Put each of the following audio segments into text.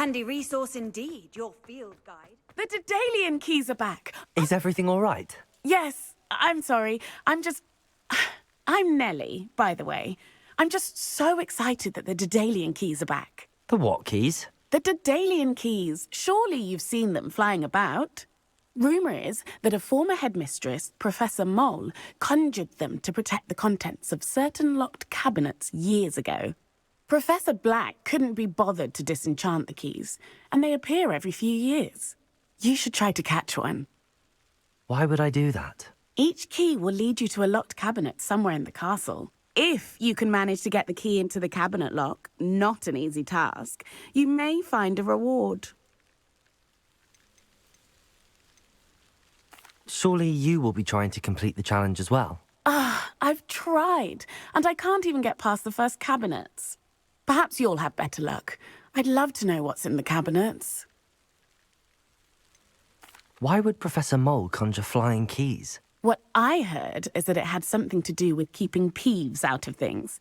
handy resource indeed, your field guide. The Daedalian keys are back. Is everything all right? Yes, I'm sorry. I'm Nellie, by the way. I'm just so excited that the Daedalian keys are back. The what keys? The Daedalian keys. Surely you've seen them flying about. Rumour is that a former headmistress, Professor Mole, conjured them to protect the contents of certain locked cabinets years ago. Professor Black couldn't be bothered to disenchant the keys, and they appear every few years. You should try to catch one. Why would I do that? Each key will lead you to a locked cabinet somewhere in the castle. If you can manage to get the key into the cabinet lock, not an easy task, you may find a reward. Surely you will be trying to complete the challenge as well. I've tried, and I can't even get past the first cabinets. Perhaps you'll have better luck. I'd love to know what's in the cabinets. Why would Professor Mole conjure flying keys? What I heard is that it had something to do with keeping Peeves out of things.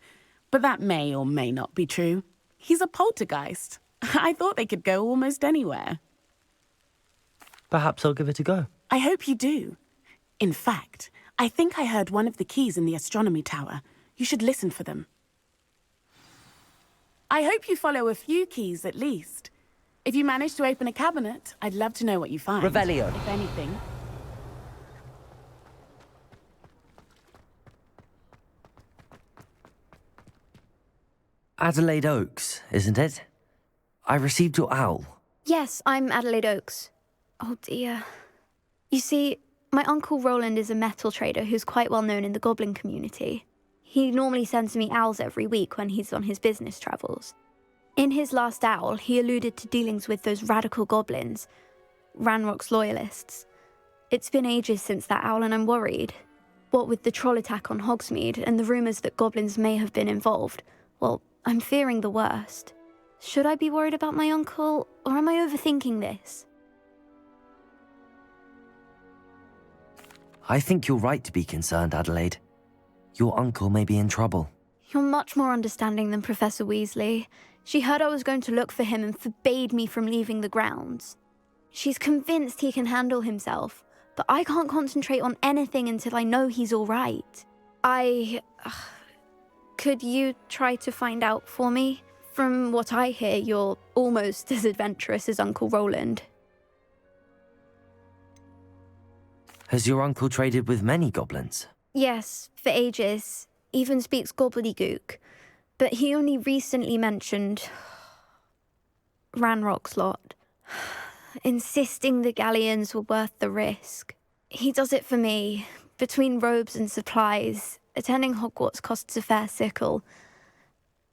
But that may or may not be true. He's a poltergeist. I thought they could go almost anywhere. Perhaps I'll give it a go. I hope you do. In fact, I think I heard one of the keys in the astronomy tower. You should listen for them. I hope you follow a few keys at least. If you manage to open a cabinet, I'd love to know what you find. Revelio. If anything. Adelaide Oaks, isn't it? I received your owl. Yes, I'm Adelaide Oaks. Oh dear. You see, my Uncle Roland is a metal trader who's quite well known in the goblin community. He normally sends me owls every week when he's on his business travels. In his last owl, he alluded to dealings with those radical goblins, Ranrock's loyalists. It's been ages since that owl and I'm worried. What with the troll attack on Hogsmeade and the rumours that goblins may have been involved, well, I'm fearing the worst. Should I be worried about my uncle, or am I overthinking this? I think you're right to be concerned, Adelaide. Your uncle may be in trouble. You're much more understanding than Professor Weasley. She heard I was going to look for him and forbade me from leaving the grounds. She's convinced he can handle himself, but I can't concentrate on anything until I know he's all right. Could you try to find out for me? From what I hear, you're almost as adventurous as Uncle Roland. Has your uncle traded with many goblins? Yes, for ages. Even speaks gobbledygook. But he only recently mentioned Ranrock's lot, insisting the galleons were worth the risk. He does it for me. Between robes and supplies, attending Hogwarts costs a fair sickle.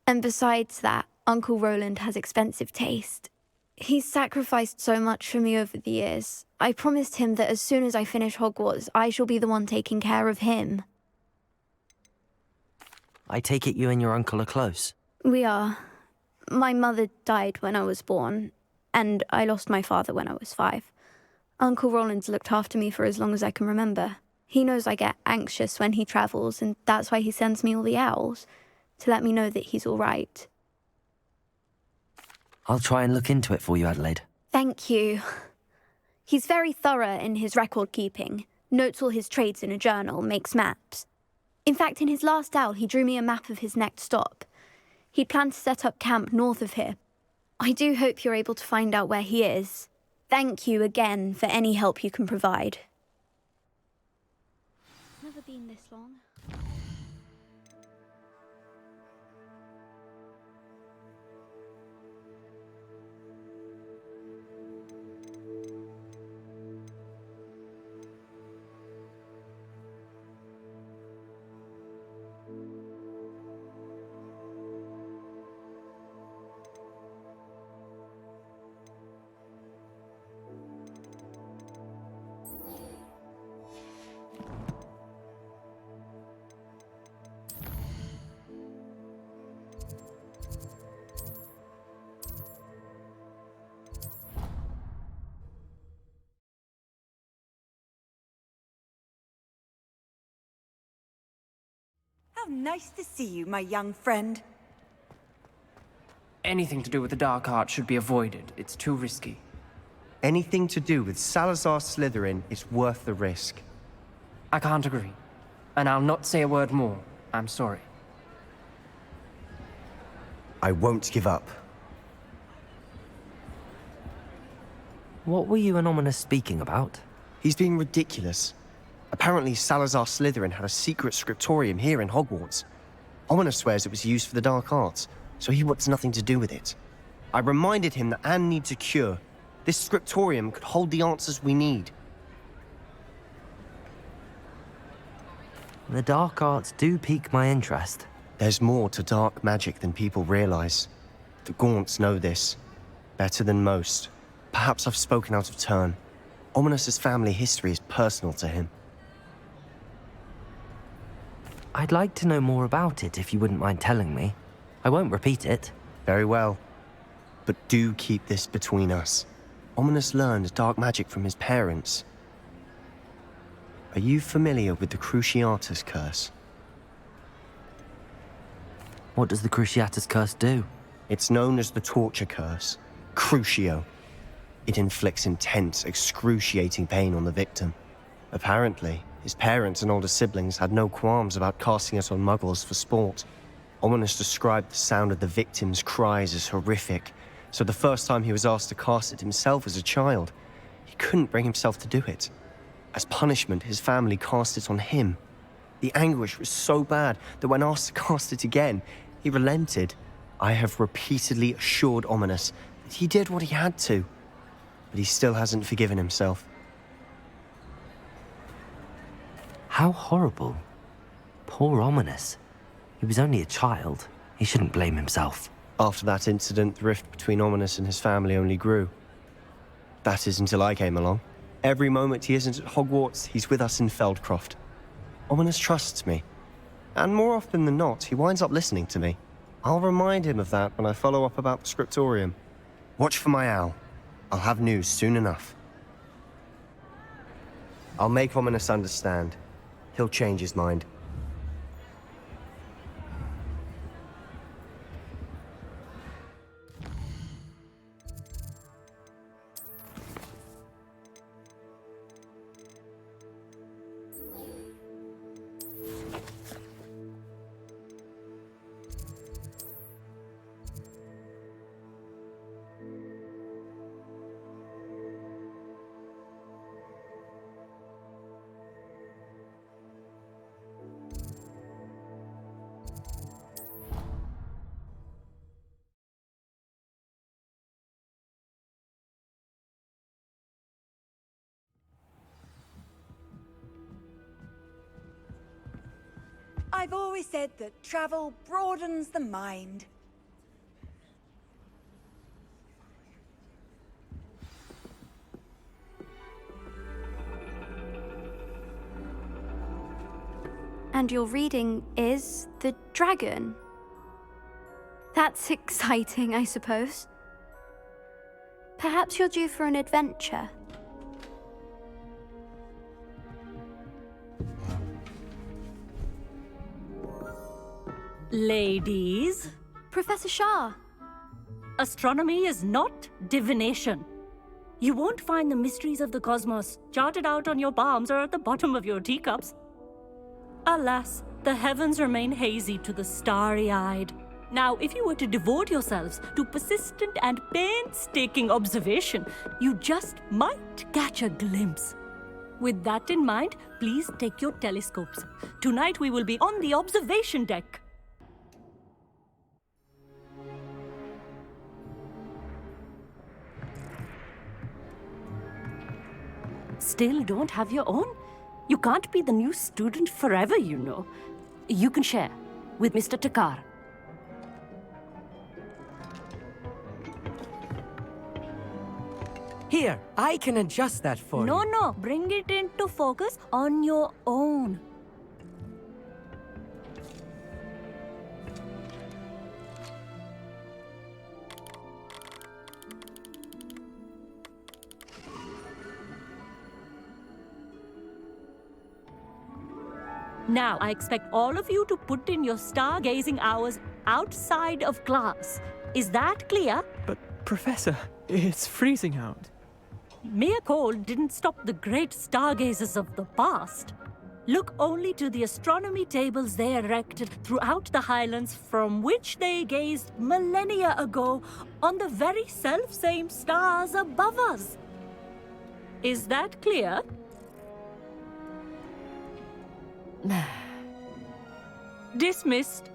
And besides that, Uncle Roland has expensive taste. He's sacrificed so much for me over the years. I promised him that as soon as I finish Hogwarts, I shall be the one taking care of him. I take it you and your uncle are close. We are. My mother died when I was born, and I lost my father when I was 5. Uncle Roland's looked after me for as long as I can remember. He knows I get anxious when he travels, and that's why he sends me all the owls, to let me know that he's all right. I'll try and look into it for you, Adelaide. Thank you. He's very thorough in his record keeping, notes all his trades in a journal, makes maps. In fact, in his last owl, he drew me a map of his next stop. He'd planned to set up camp north of here. I do hope you're able to find out where he is. Thank you again for any help you can provide. Never been this long. How nice to see you, my young friend. Anything to do with the dark art should be avoided. It's too risky. Anything to do with Salazar Slytherin is worth the risk. I can't agree. And I'll not say a word more. I'm sorry. I won't give up. What were you and Ominous speaking about? He's being ridiculous. Apparently, Salazar Slytherin had a secret scriptorium here in Hogwarts. Ominous swears it was used for the dark arts, so he wants nothing to do with it. I reminded him that Anne needs a cure. This scriptorium could hold the answers we need. The dark arts do pique my interest. There's more to dark magic than people realize. The Gaunts know this. Better than most. Perhaps I've spoken out of turn. Ominous's family history is personal to him. I'd like to know more about it if you wouldn't mind telling me. I won't repeat it. Very well. But do keep this between us. Ominous learned dark magic from his parents. Are you familiar with the Cruciatus Curse? What does the Cruciatus Curse do? It's known as the Torture Curse. Crucio. It inflicts intense, excruciating pain on the victim. Apparently, his parents and older siblings had no qualms about casting it on muggles for sport. Ominous described the sound of the victim's cries as horrific, so the first time he was asked to cast it himself as a child, he couldn't bring himself to do it. As punishment, his family cast it on him. The anguish was so bad that when asked to cast it again, he relented. I have repeatedly assured Ominous that he did what he had to, but he still hasn't forgiven himself. How horrible. Poor Ominous. He was only a child. He shouldn't blame himself. After that incident, the rift between Ominous and his family only grew. That is until I came along. Every moment he isn't at Hogwarts, he's with us in Feldcroft. Ominous trusts me. And more often than not, he winds up listening to me. I'll remind him of that when I follow up about the scriptorium. Watch for my owl. I'll have news soon enough. I'll make Ominous understand. He'll change his mind. I've always said that travel broadens the mind. And your reading is The Dragon. That's exciting, I suppose. Perhaps you're due for an adventure. Ladies, Professor Shah. astronomy is not divination. You won't find the mysteries of the cosmos charted out on your palms or at the bottom of your teacups. Alas, the heavens remain hazy to the starry-eyed. Now, if you were to devote yourselves to persistent and painstaking observation, you just might catch a glimpse. With that in mind, please take your telescopes. Tonight we will be on the observation deck. Still don't have your own? You can't be the new student forever, you know. You can share with Mr. Takar. Here, I can adjust that for you. No, bring it into focus on your own. Now, I expect all of you to put in your stargazing hours outside of class. Is that clear? But, Professor, it's freezing out. Mere cold didn't stop the great stargazers of the past. Look only to the astronomy tables they erected throughout the highlands from which they gazed millennia ago on the very self-same stars above us. Is that clear? Dismissed.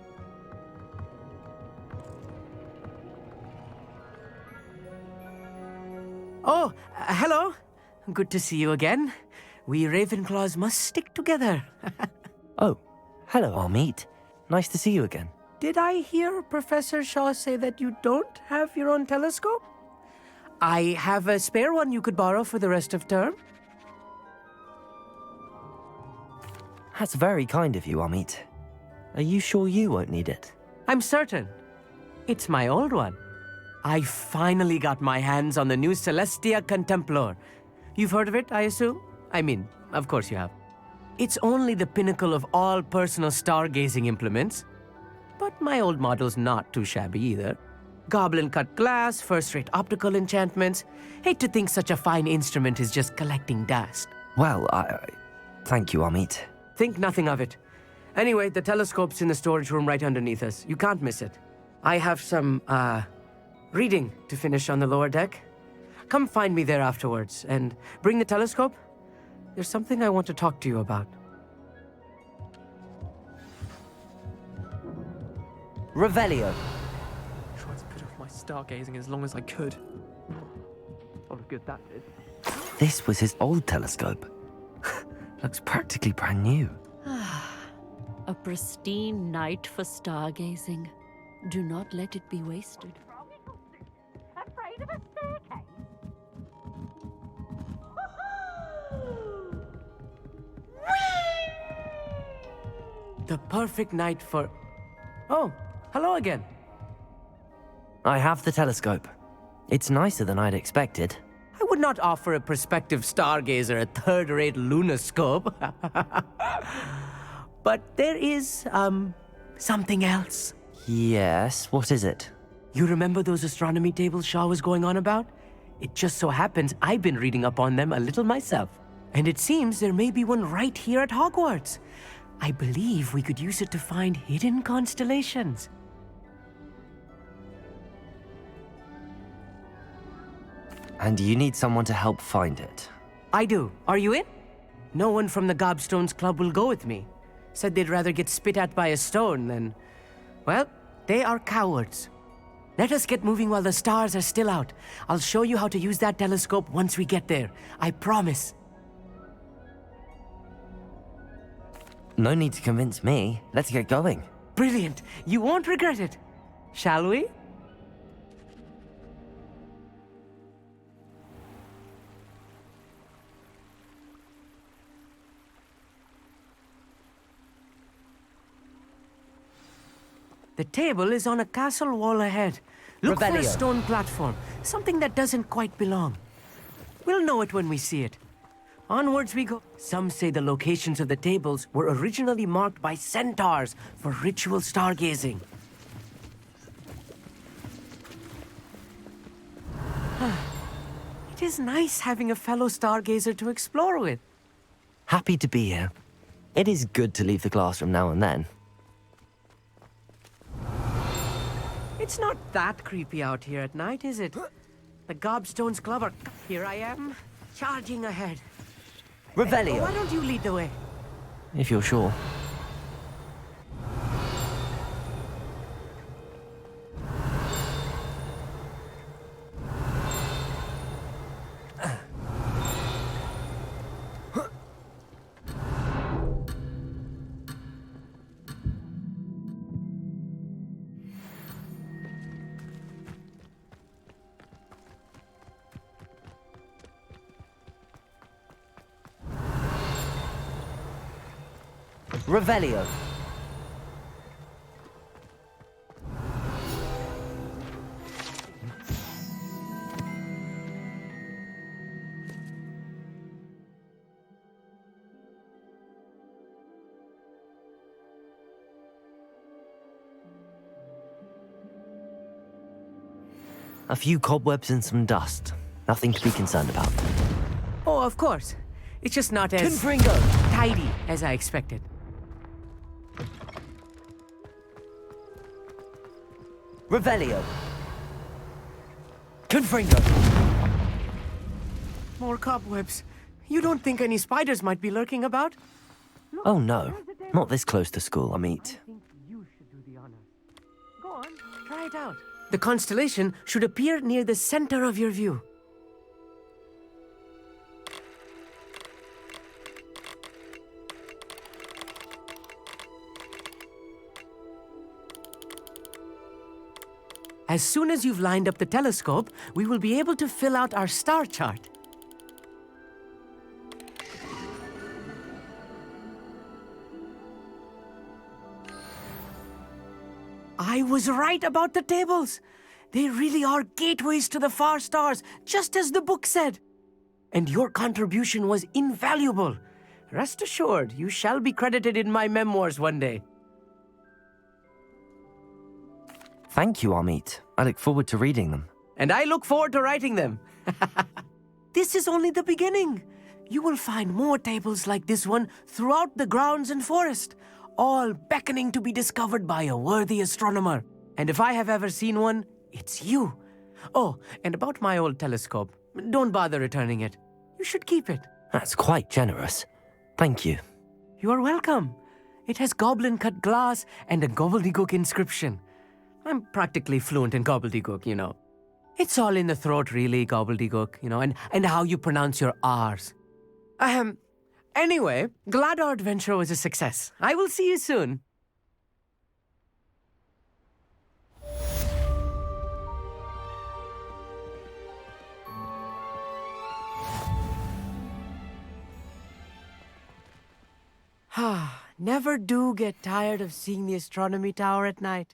Oh, hello. Good to see you again. We Ravenclaws must stick together. Oh, hello, Amit. Nice to see you again. Did I hear Professor Shaw say that you don't have your own telescope? I have a spare one you could borrow for the rest of term. That's very kind of you, Amit. Are you sure you won't need it? I'm certain. It's my old one. I finally got my hands on the new Celestia Contemplar. You've heard of it, I assume? I mean, of course you have. It's only the pinnacle of all personal stargazing implements. But my old model's not too shabby either. Goblin-cut glass, first-rate optical enchantments. Hate to think such a fine instrument is just collecting dust. Well, thank you, Amit. Think nothing of it. Anyway, the telescope's in the storage room right underneath us. You can't miss it. I have some, reading to finish on the lower deck. Come find me there afterwards, and bring the telescope. There's something I want to talk to you about. Revelio. Tried to put off my stargazing as long as I could. What a good that did. This was his old telescope. Looks practically brand new. A pristine night for stargazing. Do not let it be wasted. Afraid of a staircase? The perfect night for... Oh, hello again. I have the telescope. It's nicer than I'd expected. I would not offer a prospective stargazer a third-rate lunoscope. But there is, something else. Yes, what is it? You remember those astronomy tables Shaw was going on about? It just so happens I've been reading up on them a little myself. And it seems there may be one right here at Hogwarts. I believe we could use it to find hidden constellations. And you need someone to help find it. I do. Are you in? No one from the Gobstones Club will go with me. Said they'd rather get spit at by a stone than... Well, they are cowards. Let us get moving while the stars are still out. I'll show you how to use that telescope once we get there. I promise. No need to convince me. Let's get going. Brilliant. You won't regret it. Shall we? The table is on a castle wall ahead. Look for a Revelio. stone platform, something that doesn't quite belong. We'll know it when we see it. Onwards we go. Some say the locations of the tables were originally marked by centaurs for ritual stargazing. It is nice having a fellow stargazer to explore with. Happy to be here. It is good to leave the classroom now and then. It's not that creepy out here at night, is it? The Gobstones Club are... Here I am, charging ahead. Revelio. Why don't you lead the way? If you're sure. Revelio. A few cobwebs and some dust. Nothing to be concerned about. Oh, of course. It's just not as Confringo! tidy as I expected. Revelio! Confringo! More cobwebs. You don't think any spiders might be lurking about? Oh no, not this close to school, Amit. I think you should do the honors. Go on, try it out. The constellation should appear near the center of your view. As soon as you've lined up the telescope, we will be able to fill out our star chart. I was right about the tables. They really are gateways to the far stars, just as the book said. And your contribution was invaluable. Rest assured, you shall be credited in my memoirs one day. Thank you, Amit. I look forward to reading them. And I look forward to writing them. This is only the beginning. You will find more tables like this one throughout the grounds and forest, all beckoning to be discovered by a worthy astronomer. And if I have ever seen one, it's you. Oh, and about my old telescope, don't bother returning it. You should keep it. That's quite generous. Thank you. You are welcome. It has goblin-cut glass and a gobbledygook inscription. I'm practically fluent in gobbledygook, you know. It's all in the throat, really, gobbledygook, you know, and how you pronounce your R's. Anyway, glad our adventure was a success. I will see you soon. Never do get tired of seeing the astronomy tower at night.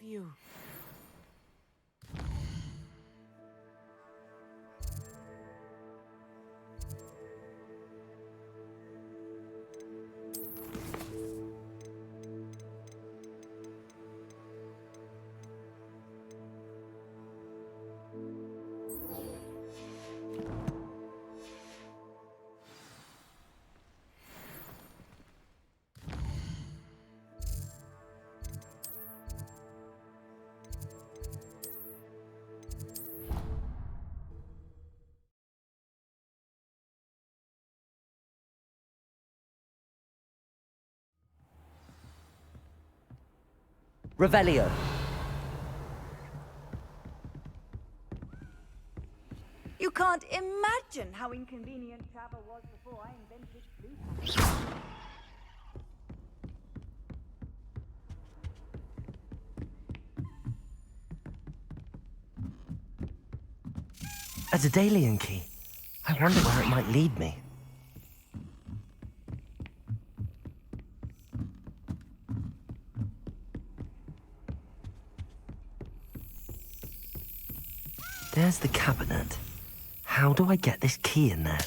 View. Revelio. You can't imagine how inconvenient travel was before I invented blue. A Daedalian key. I wonder where it might lead me. There's the cabinet. How do I get this key in there?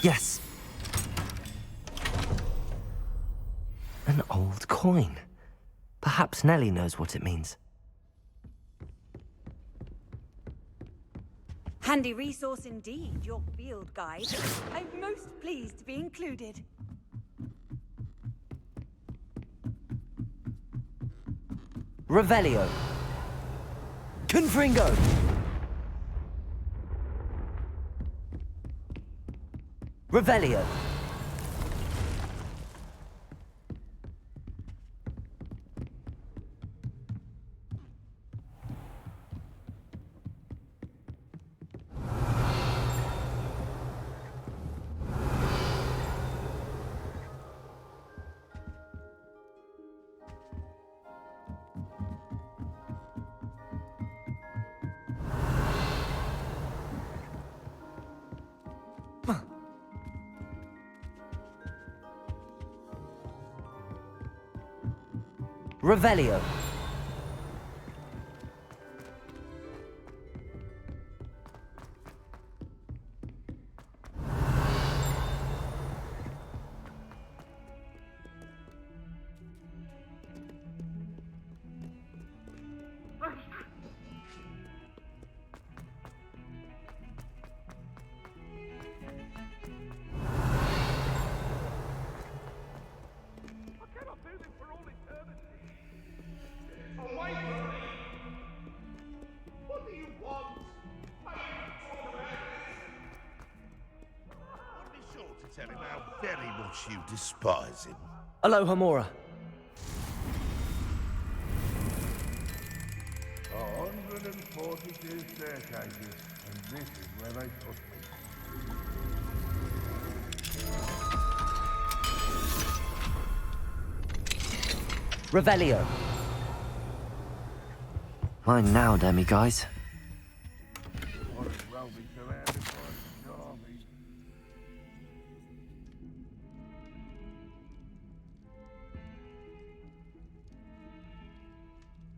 Yes. An old coin. Perhaps Nellie knows what it means. Handy resource indeed, your field guide. I'm most pleased to be included. Revelio. Confringo. Revelio. Revelio. Tell him how very much you despise him. Aloha Mora. 142 staircases, and this is where they put me. Revelio. Mine now, demi-guys. What a rubbish around the army.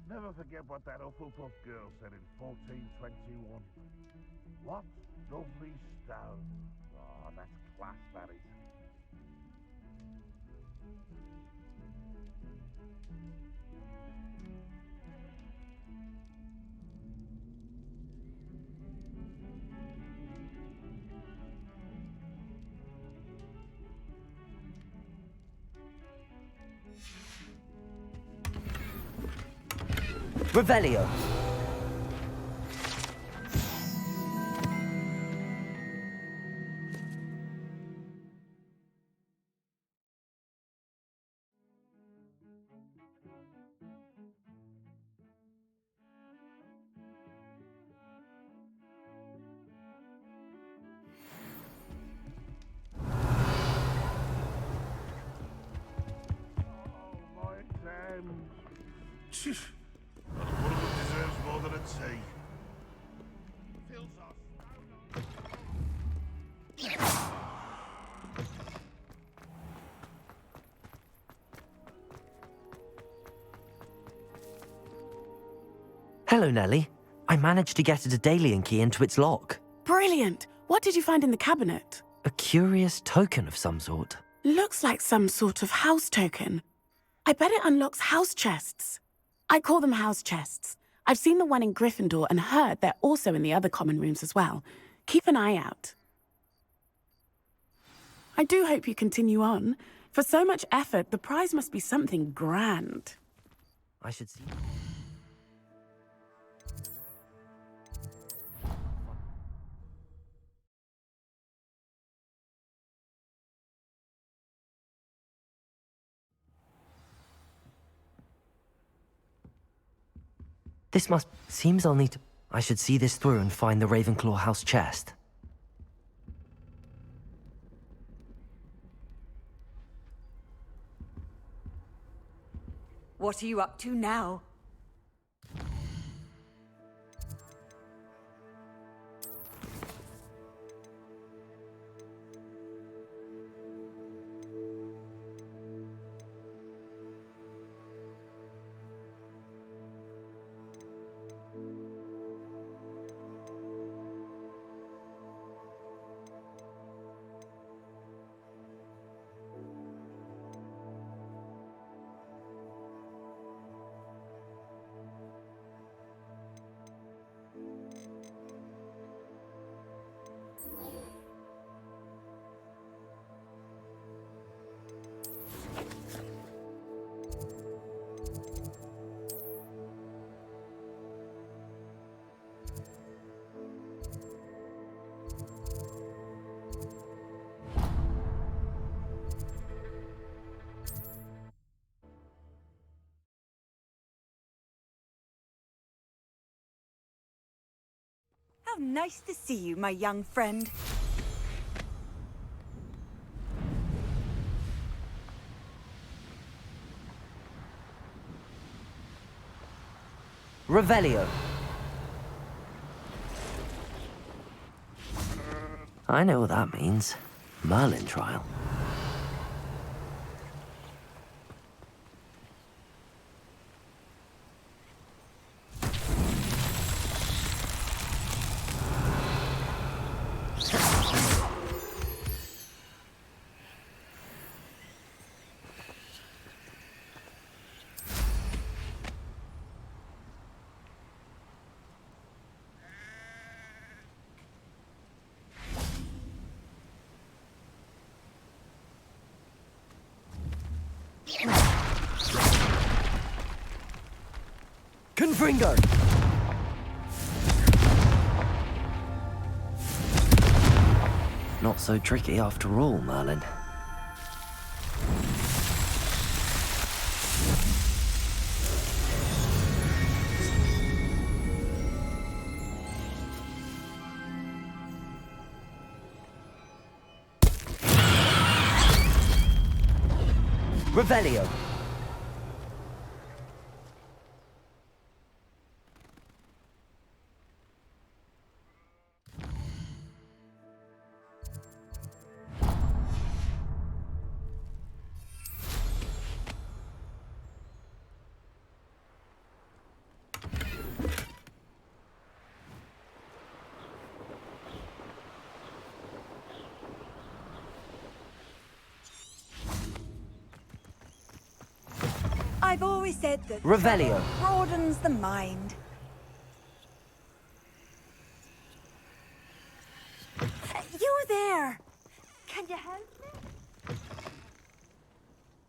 Never forget what that Hufflepuff girl said in 1421. What lovely stone. Oh, that's class, that is. Revelio. Oh, my exams. Not one of them deserves more than a tea. Fills us. Hello, Nellie. I managed to get a Daedalian key into its lock. Brilliant! What did you find in the cabinet? A curious token of some sort. Looks like some sort of house token. I bet it unlocks house chests. I call them house chests. I've seen the one in Gryffindor and heard they're also in the other common rooms as well. Keep an eye out. I do hope you continue on. For so much effort, the prize must be something grand. I should see. This must... Seems I'll need to... I should see this through and find the Ravenclaw house chest. What are you up to now? How nice to see you, my young friend. Revelio. I know what that means. Merlin trial. Confringo! Not so tricky after all, Merlin. Revelio. I've always said that Revelio. travel broadens the mind. You there! Can you help me?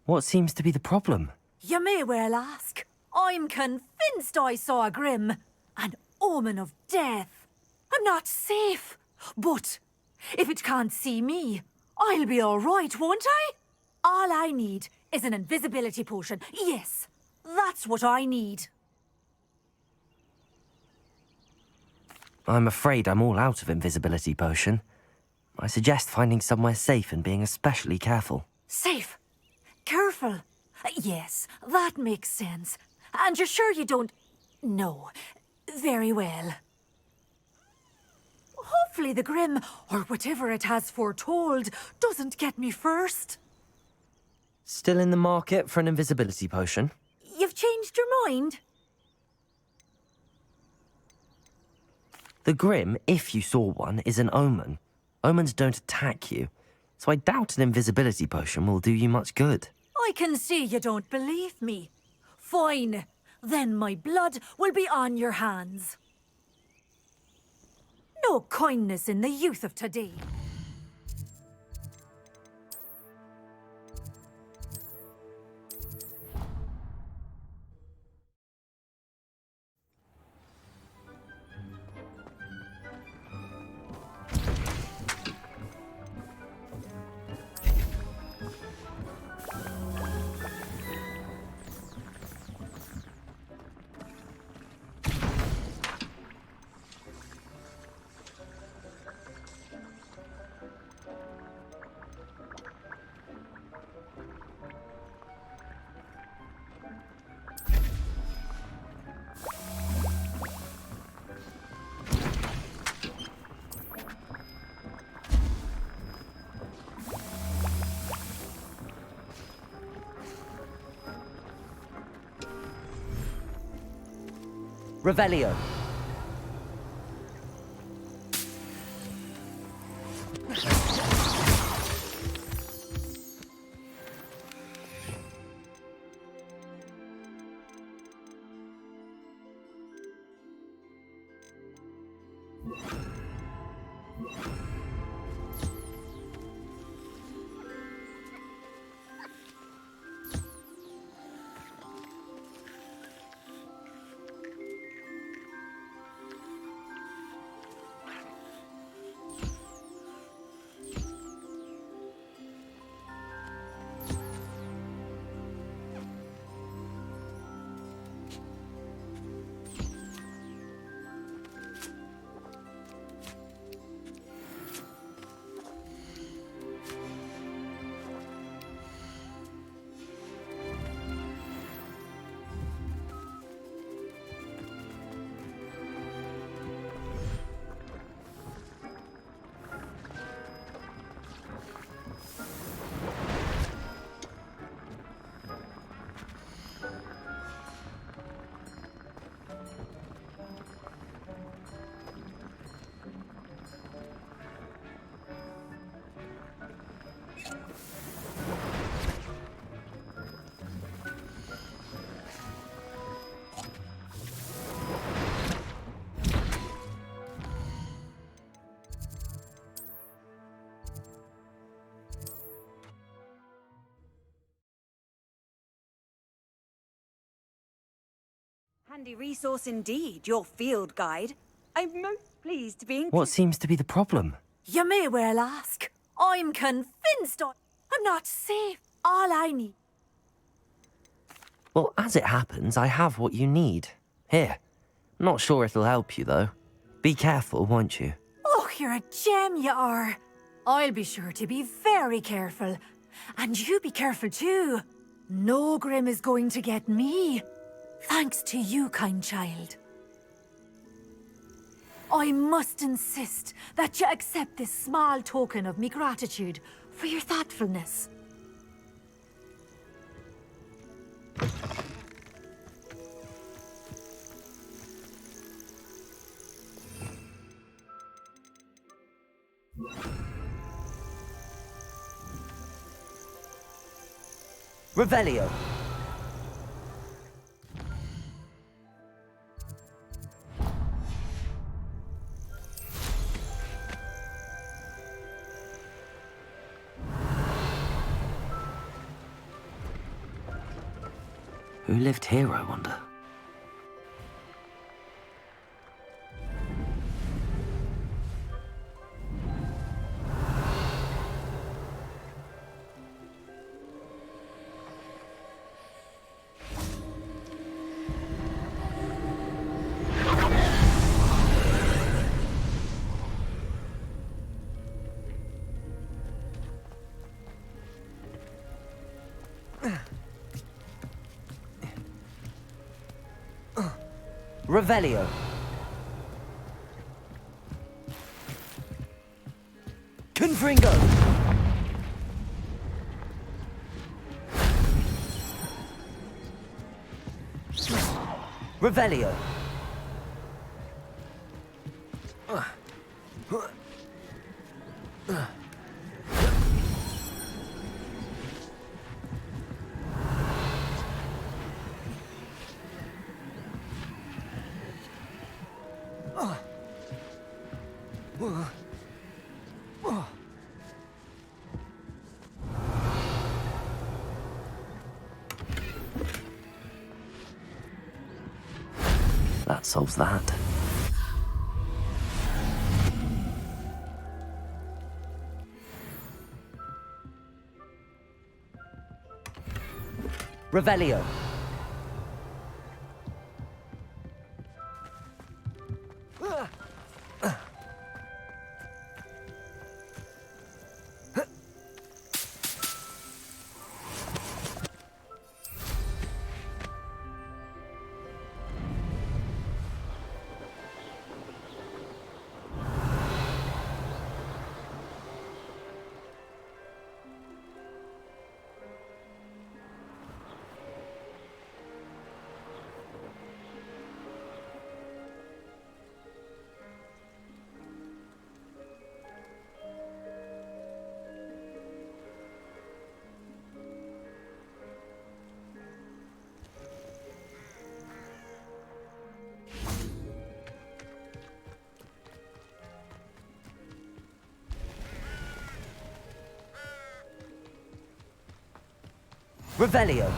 What seems to be the problem? You may well ask. I'm convinced I saw a Grim, an omen of death. I'm not safe, but if it can't see me, I'll be all right, won't I? All I need is an invisibility potion. Yes, that's what I need. I'm afraid I'm all out of invisibility potion. I suggest finding somewhere safe and being especially careful. Safe. Careful. Yes, that makes sense. And you're sure you don't... No. Very well. Hopefully the Grim, or whatever it has foretold, doesn't get me first. Still in the market for an invisibility potion? You've changed your mind? The Grim, if you saw one, is an omen. Omens don't attack you, so I doubt an invisibility potion will do you much good. I can see you don't believe me. Fine. Then my blood will be on your hands. No kindness in the youth of today. Revelio. Handy resource indeed, your field guide. I'm most pleased to be in... What seems to be the problem? You may well ask. I'm convinced I'm not safe. All I need. Well, as it happens, I have what you need. Here. Not sure it'll help you, though. Be careful, won't you? Oh, you're a gem, you are. I'll be sure to be very careful. And you be careful too. No Grim is going to get me. Thanks to you, kind child. I must insist that you accept this small token of me gratitude for your thoughtfulness. Revelio. Who lived here, I wonder? Revelio. Confringo. Revelio. That solves that. Revelio. Revelio.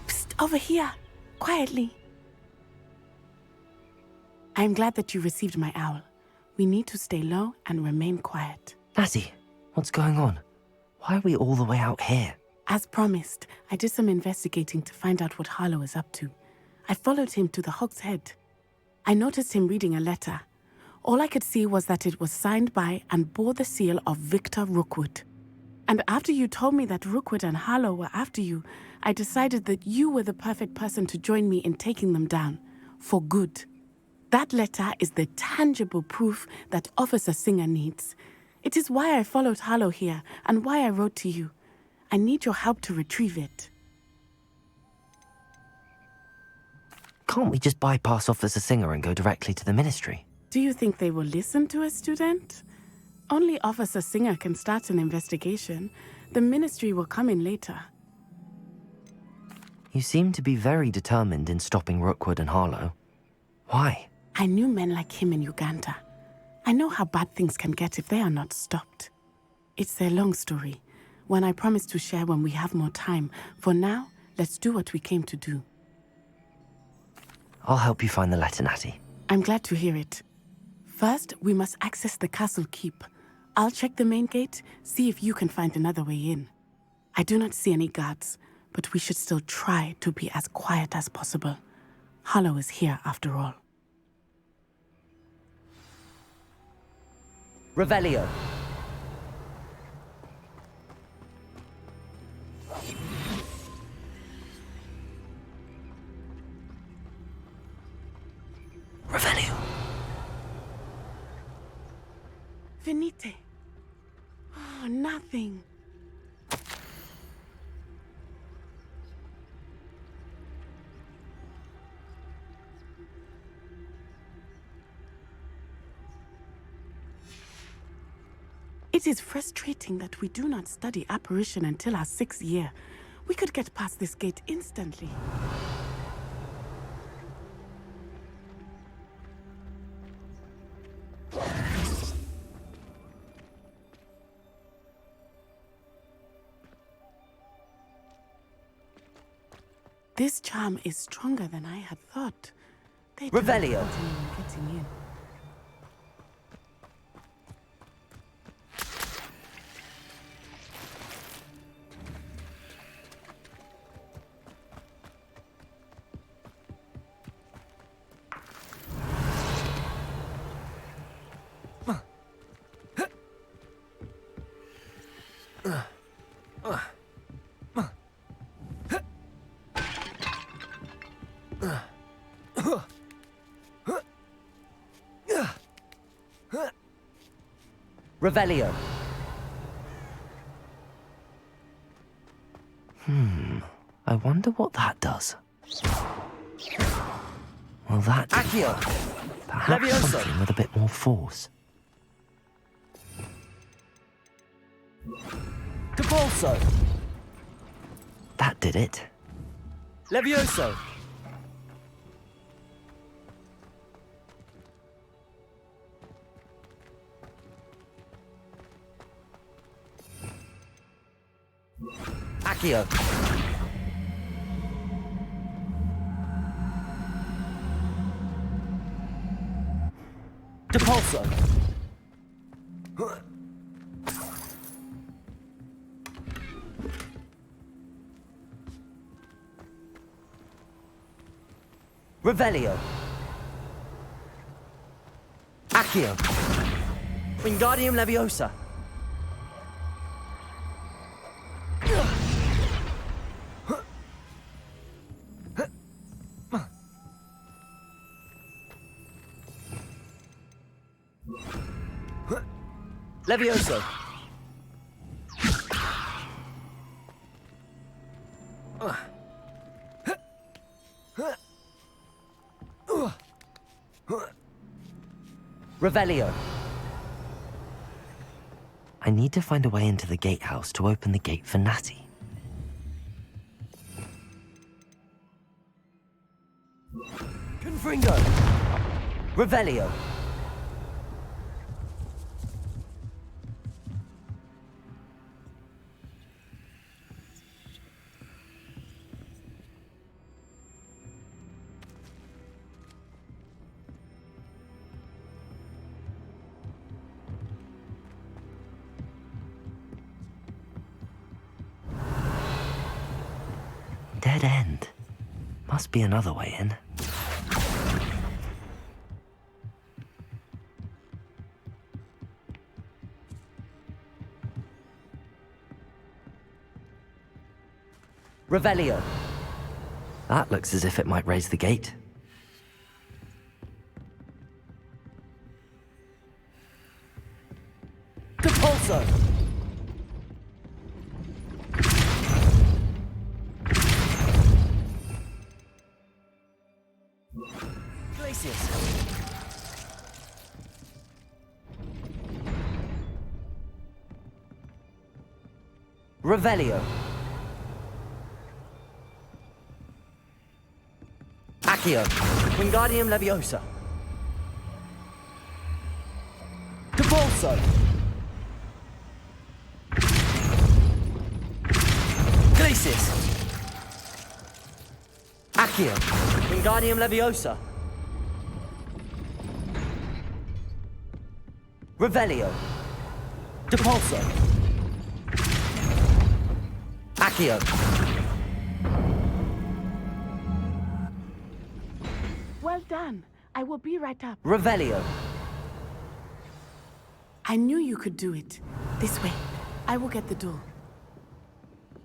Psst, over here, quietly. I'm glad that you received my owl. We need to stay low and remain quiet. Lassie, what's going on? Why are we all the way out here? As promised, I did some investigating to find out what Harlow is up to. I followed him to the Hog's Head. I noticed him reading a letter. All I could see was that it was signed by and bore the seal of Victor Rookwood. And after you told me that Rookwood and Harlow were after you, I decided that you were the perfect person to join me in taking them down. For good. That letter is the tangible proof that Officer Singer needs. It is why I followed Harlow here and why I wrote to you. I need your help to retrieve it. Can't we just bypass Officer Singer and go directly to the Ministry? Do you think they will listen to a student? Only Officer Singer can start an investigation. The Ministry will come in later. You seem to be very determined in stopping Rookwood and Harlow. Why? I knew men like him in Uganda. I know how bad things can get if they are not stopped. It's a long story, one I promise to share when we have more time. For now, let's do what we came to do. I'll help you find the letter, Natty. I'm glad to hear it. First, we must access the castle keep. I'll check the main gate, see if you can find another way in. I do not see any guards, but we should still try to be as quiet as possible. Harlow is here after all. Revelio. Revelio. Venite. Oh, nothing. It is frustrating that we do not study apparition until our 6th year. We could get past this gate instantly. This charm is stronger than I had thought. They do not Revelio. continue getting in. Revelio. I wonder what that does. Well, that... Accio! Perhaps Levioso. something with a bit more force. Capolso! That did it. Levioso! Accio! Depulso! Revelio! Accio! Wingardium Leviosa! Levioso! Revelio! I need to find a way into the gatehouse to open the gate for Natty. Confringo! Revelio! Dead end. Must be another way in. Revelio! That looks as if it might raise the gate. Depulso! Glacius! Revelio! Accio! Wingardium Leviosa! Depulso! Glacius! Accio! Wingardium Leviosa! Revelio! Depulso! Accio! Well done. I will be right up. Revelio! I knew you could do it. This way. I will get the door.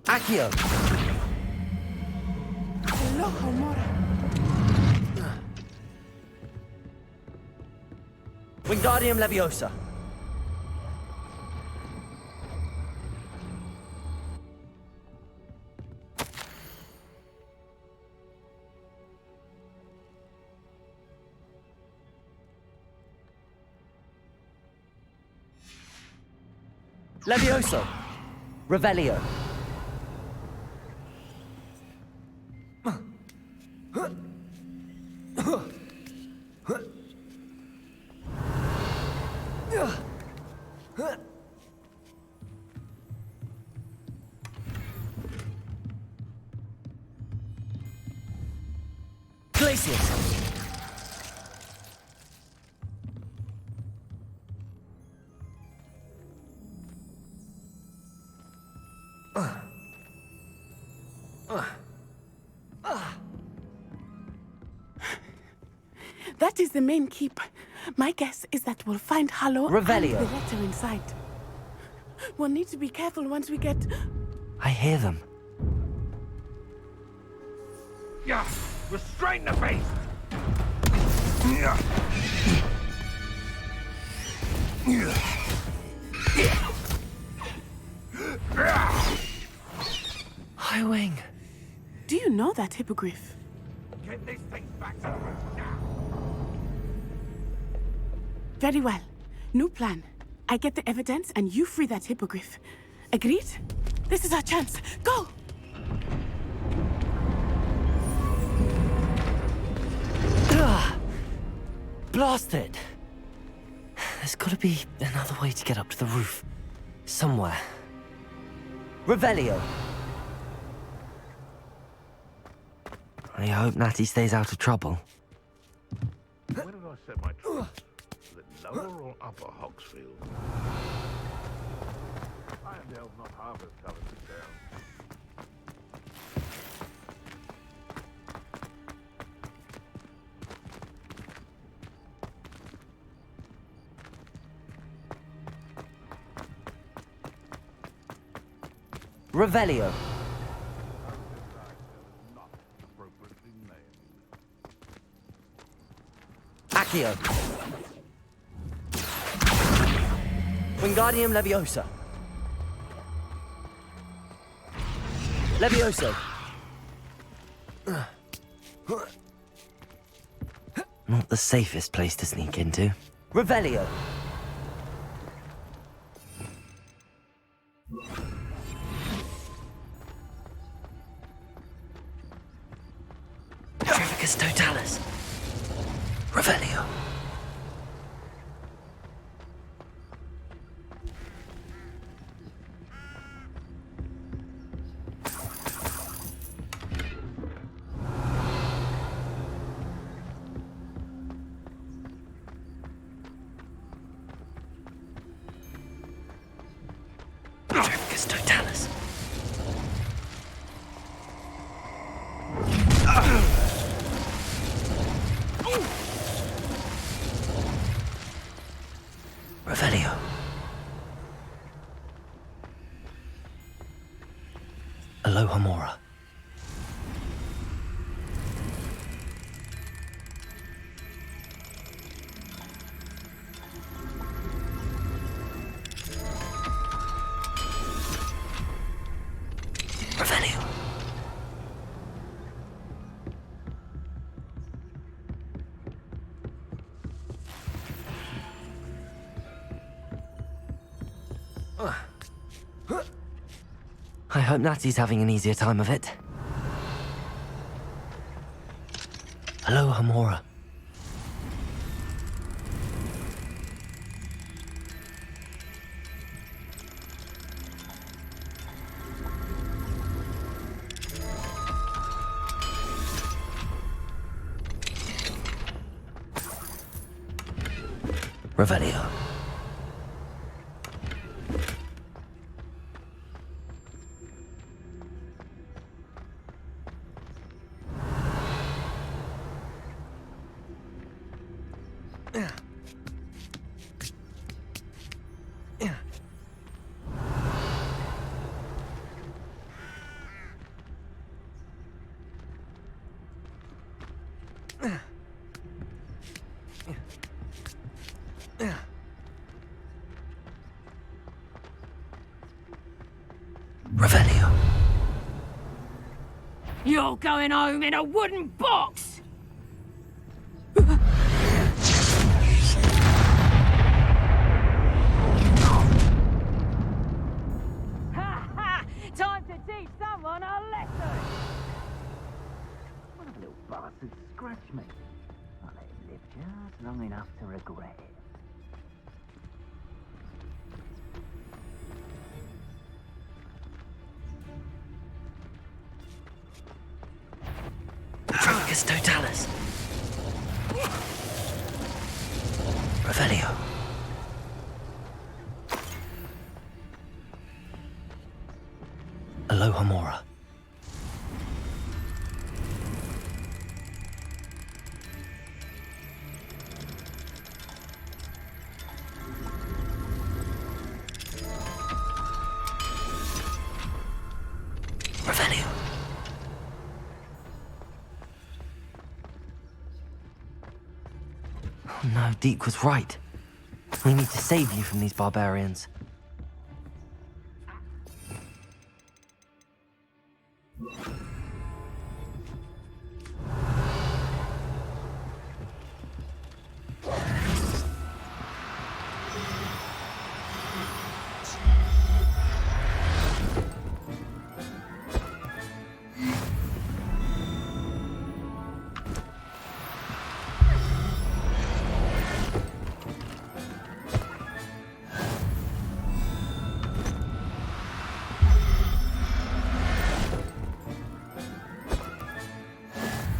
Accio! Hello, Homora. Wingardium Leviosa! Levioso! Revelio! Glacius! That is the main keep. My guess is that we'll find Hallow Revelio. and the letter inside. We'll need to be careful once we get... I hear them. Yeah, restrain the beast! Yeah. Highwing! Do you know that hippogriff? Get this thing back to the room now! Very well. New plan. I get the evidence and you free that hippogriff. Agreed? This is our chance. Go! Blasted! There's gotta be another way to get up to the roof. Somewhere. Revelio! I hope Natty stays out of trouble. Where did I set my trap? Was it lower or upper Hogsfield? Irondale's not half as tough as it sounds. Revelio! Not appropriately named. Accio! Wingardium Leviosa! Levioso! Not the safest place to sneak into. Revelio! Trevicus Totalis! Revelio! Trevicus Totalis! I hope Natty's having an easier time of it. Hello, Hamora. Revelio. Revelio. You're going home in a wooden box! Ha ha! Time to teach someone a lesson! One of the little bastards scratched me. I'll let him live just long enough to regret it. Trunkus Totalis. Revelio. Aloha Mora. Revelio. Oh no, Deke was right. We need to save you from these barbarians.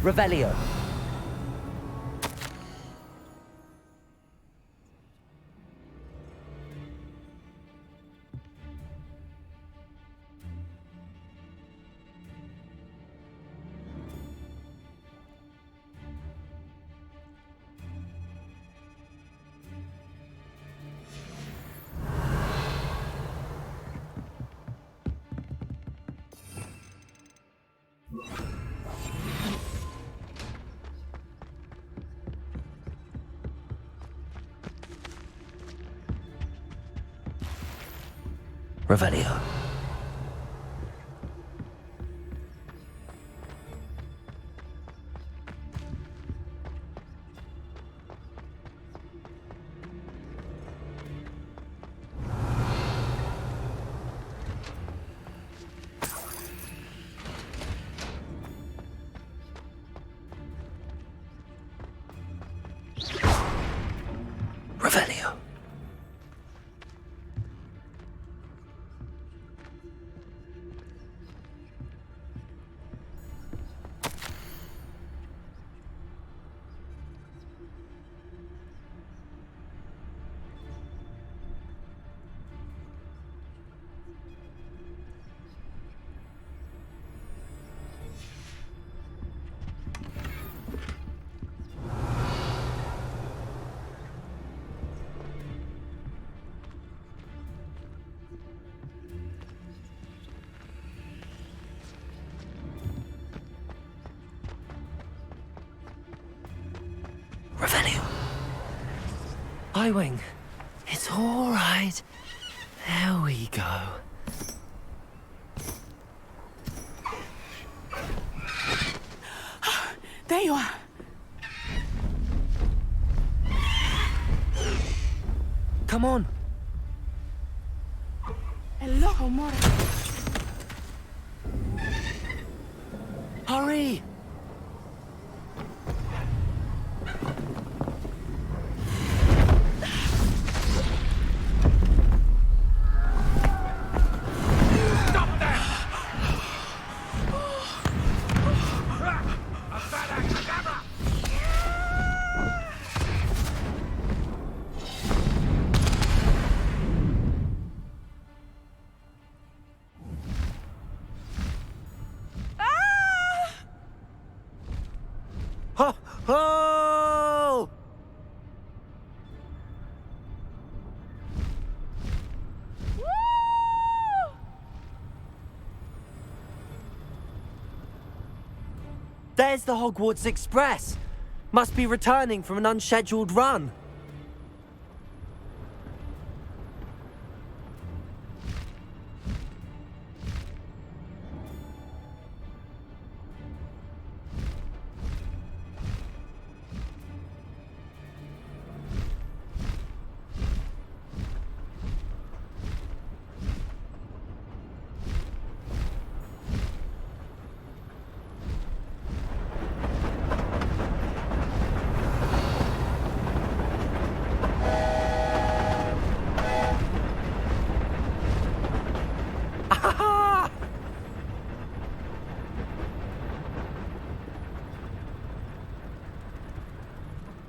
Revelio. Revelio. Revelio. Revelio. I-Wing. It's all right. There we go. There you are. Come on. El loco more. Hurry! Ho! Ho! There's the Hogwarts Express. Must be returning from an unscheduled run.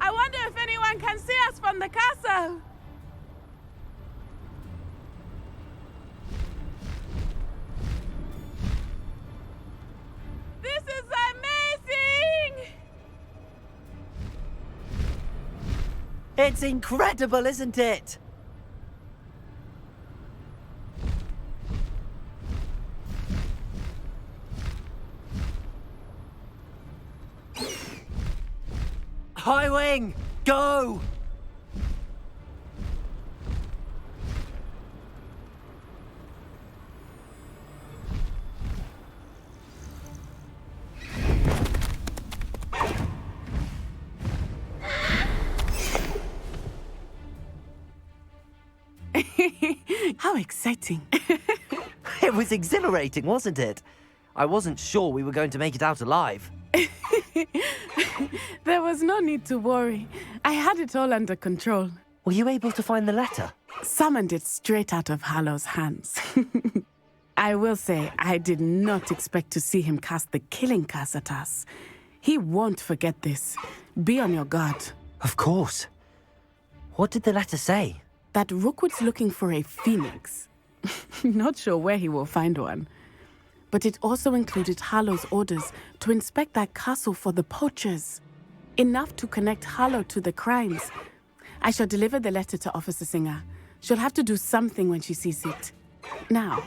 I wonder if anyone can see us from the castle. This is amazing! It's incredible, isn't it? High Wing, go! How exciting. It was exhilarating, wasn't it? I wasn't sure we were going to make it out alive. There was no need to worry. I had it all under control. Were you able to find the letter? Summoned it straight out of Hallow's hands. I will say, I did not expect to see him cast the killing curse at us. He won't forget this. Be on your guard. Of course. What did the letter say? That Rookwood's looking for a phoenix. Not sure where he will find one. But it also included Hallow's orders to inspect that castle for the poachers. Enough to connect Hallow to the crimes. I shall deliver the letter to Officer Singer. She'll have to do something when she sees it. Now,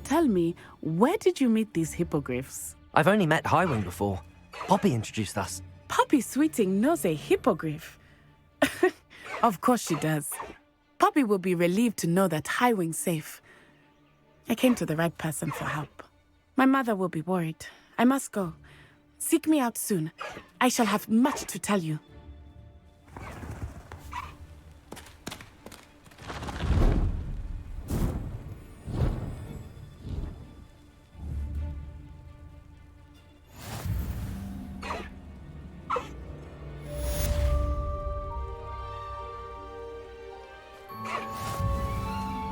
tell me, where did you meet these hippogriffs? I've only met Highwing before. Poppy introduced us. Poppy Sweeting knows a hippogriff. Of course she does. Poppy will be relieved to know that Highwing's safe. I came to the right person for help. My mother will be worried. I must go. Seek me out soon. I shall have much to tell you.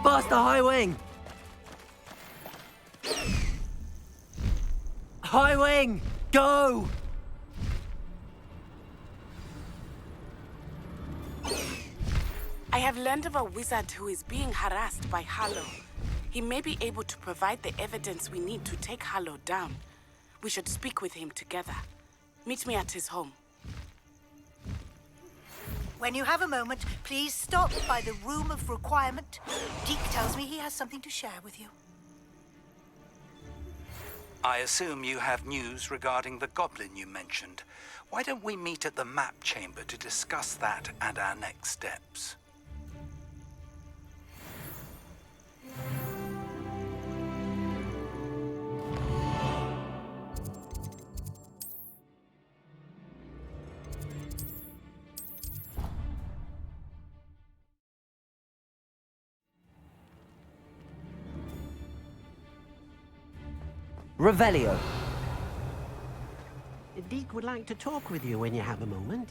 Faster, Highwing! Highwing, go! I have learned of a wizard who is being harassed by Hallow. He may be able to provide the evidence we need to take Hallow down. We should speak with him together. Meet me at his home. When you have a moment, please stop by the Room of Requirement. Deke tells me he has something to share with you. I assume you have news regarding the goblin you mentioned. Why don't we meet at the map chamber to discuss that and our next steps? Revelio. Deke would like to talk with you when you have a moment.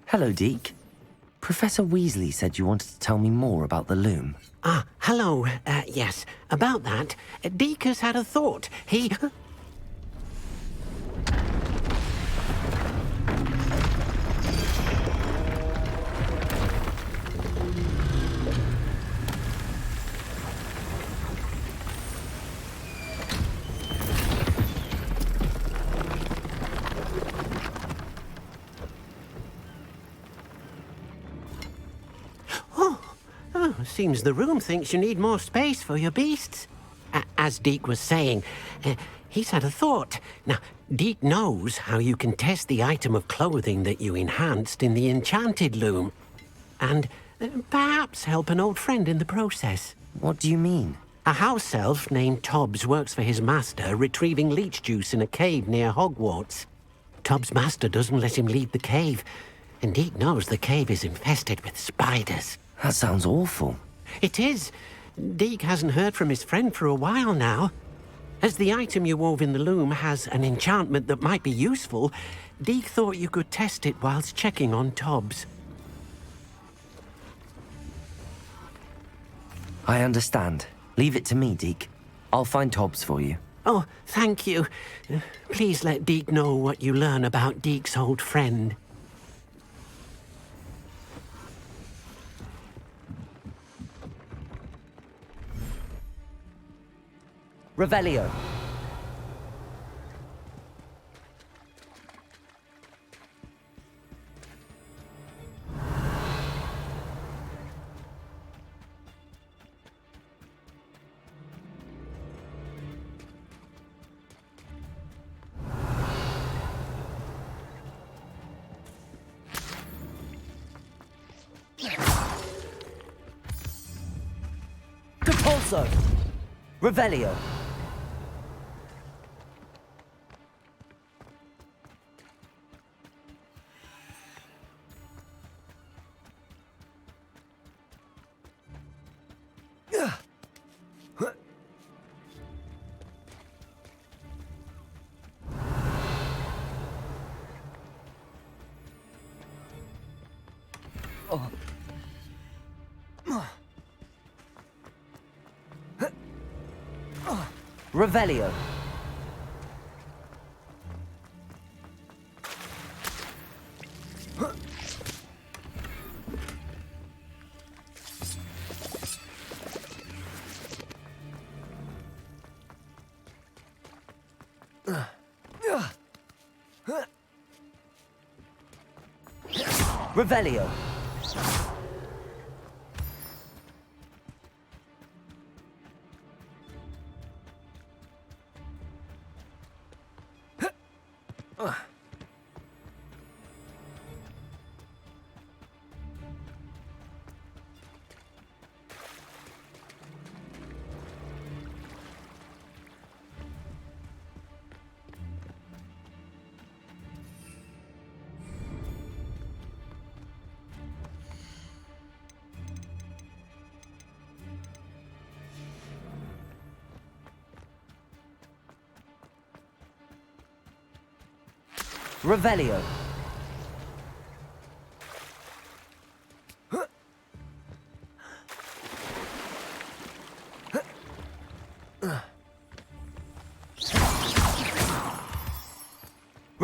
Hello, Deke. Professor Weasley said you wanted to tell me more about the loom. Ah, hello. Yes, about that. Deke has had a thought. He... Seems the room thinks you need more space for your beasts. As Deke was saying, he's had a thought. Now, Deke knows how you can test the item of clothing that you enhanced in the enchanted loom. And perhaps help an old friend in the process. What do you mean? A house elf named Tobbs works for his master, retrieving leech juice in a cave near Hogwarts. Tobbs' master doesn't let him leave the cave, and Deke knows the cave is infested with spiders. That sounds awful. It is. Deke hasn't heard from his friend for a while now. As the item you wove in the loom has an enchantment that might be useful, Deke thought you could test it whilst checking on Tobbs. I understand. Leave it to me, Deke. I'll find Tobbs for you. Oh, thank you. Please let Deke know what you learn about Deke's old friend. Revelio. Compulso. Revelio. Revelio. Revelio. Revelio.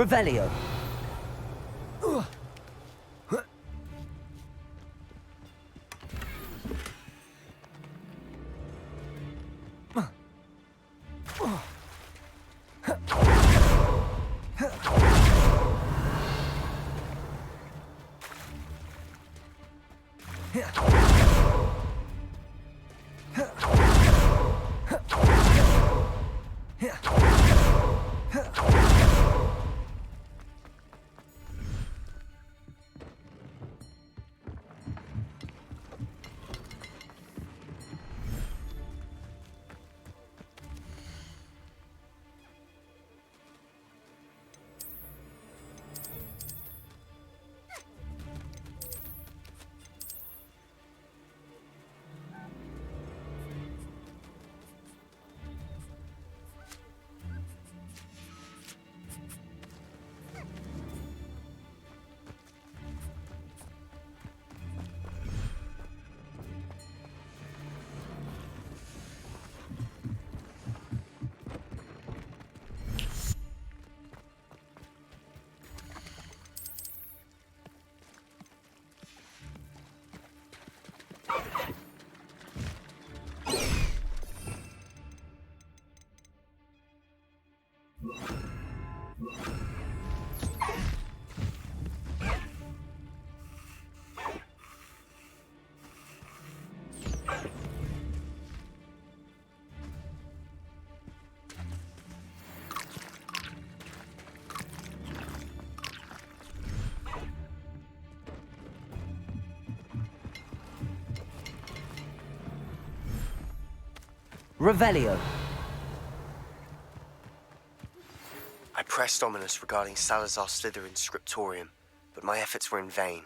Revelio. Revelio. I pressed Ominous regarding Salazar Slytherin's scriptorium, but my efforts were in vain.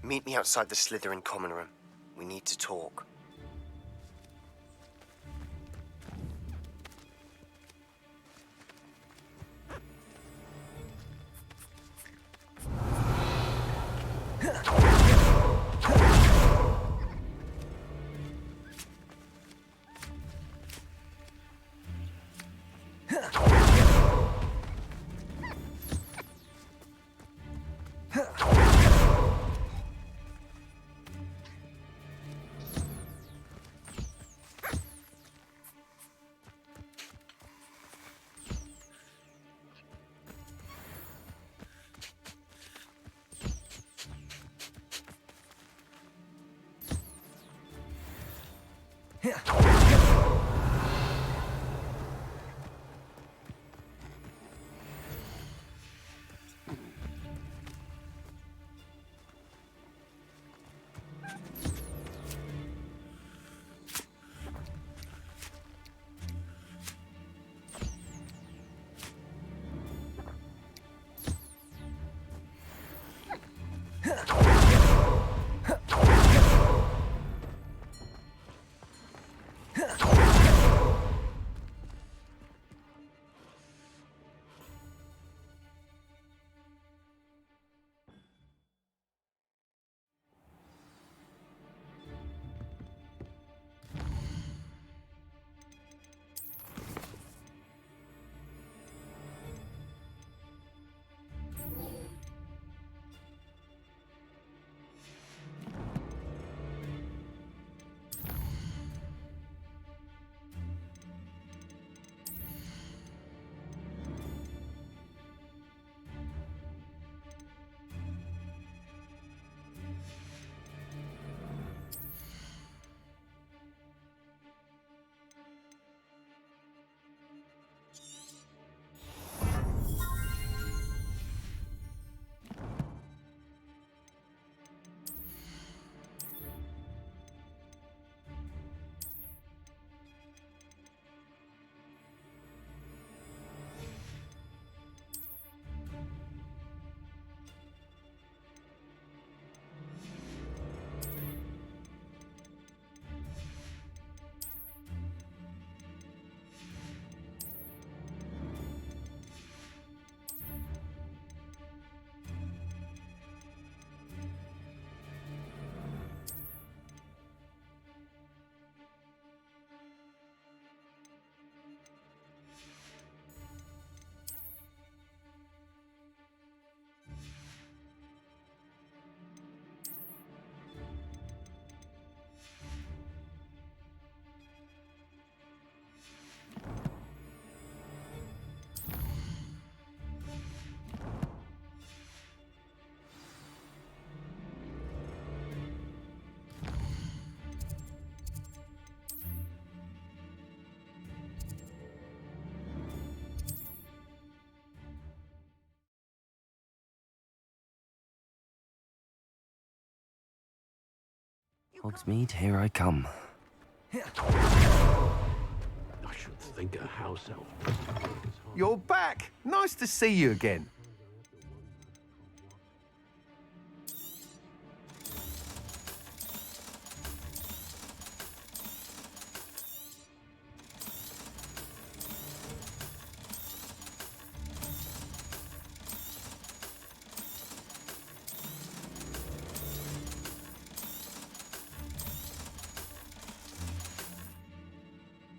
Meet me outside the Slytherin common room. We need to talk. Hogsmeade, here I come. I should think a house elf. You're back! Nice to see you again.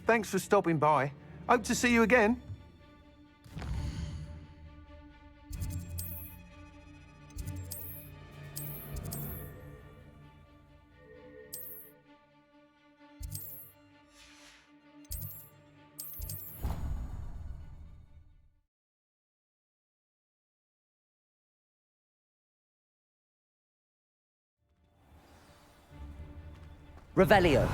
Thanks for stopping by. Hope to see you again. Revelio.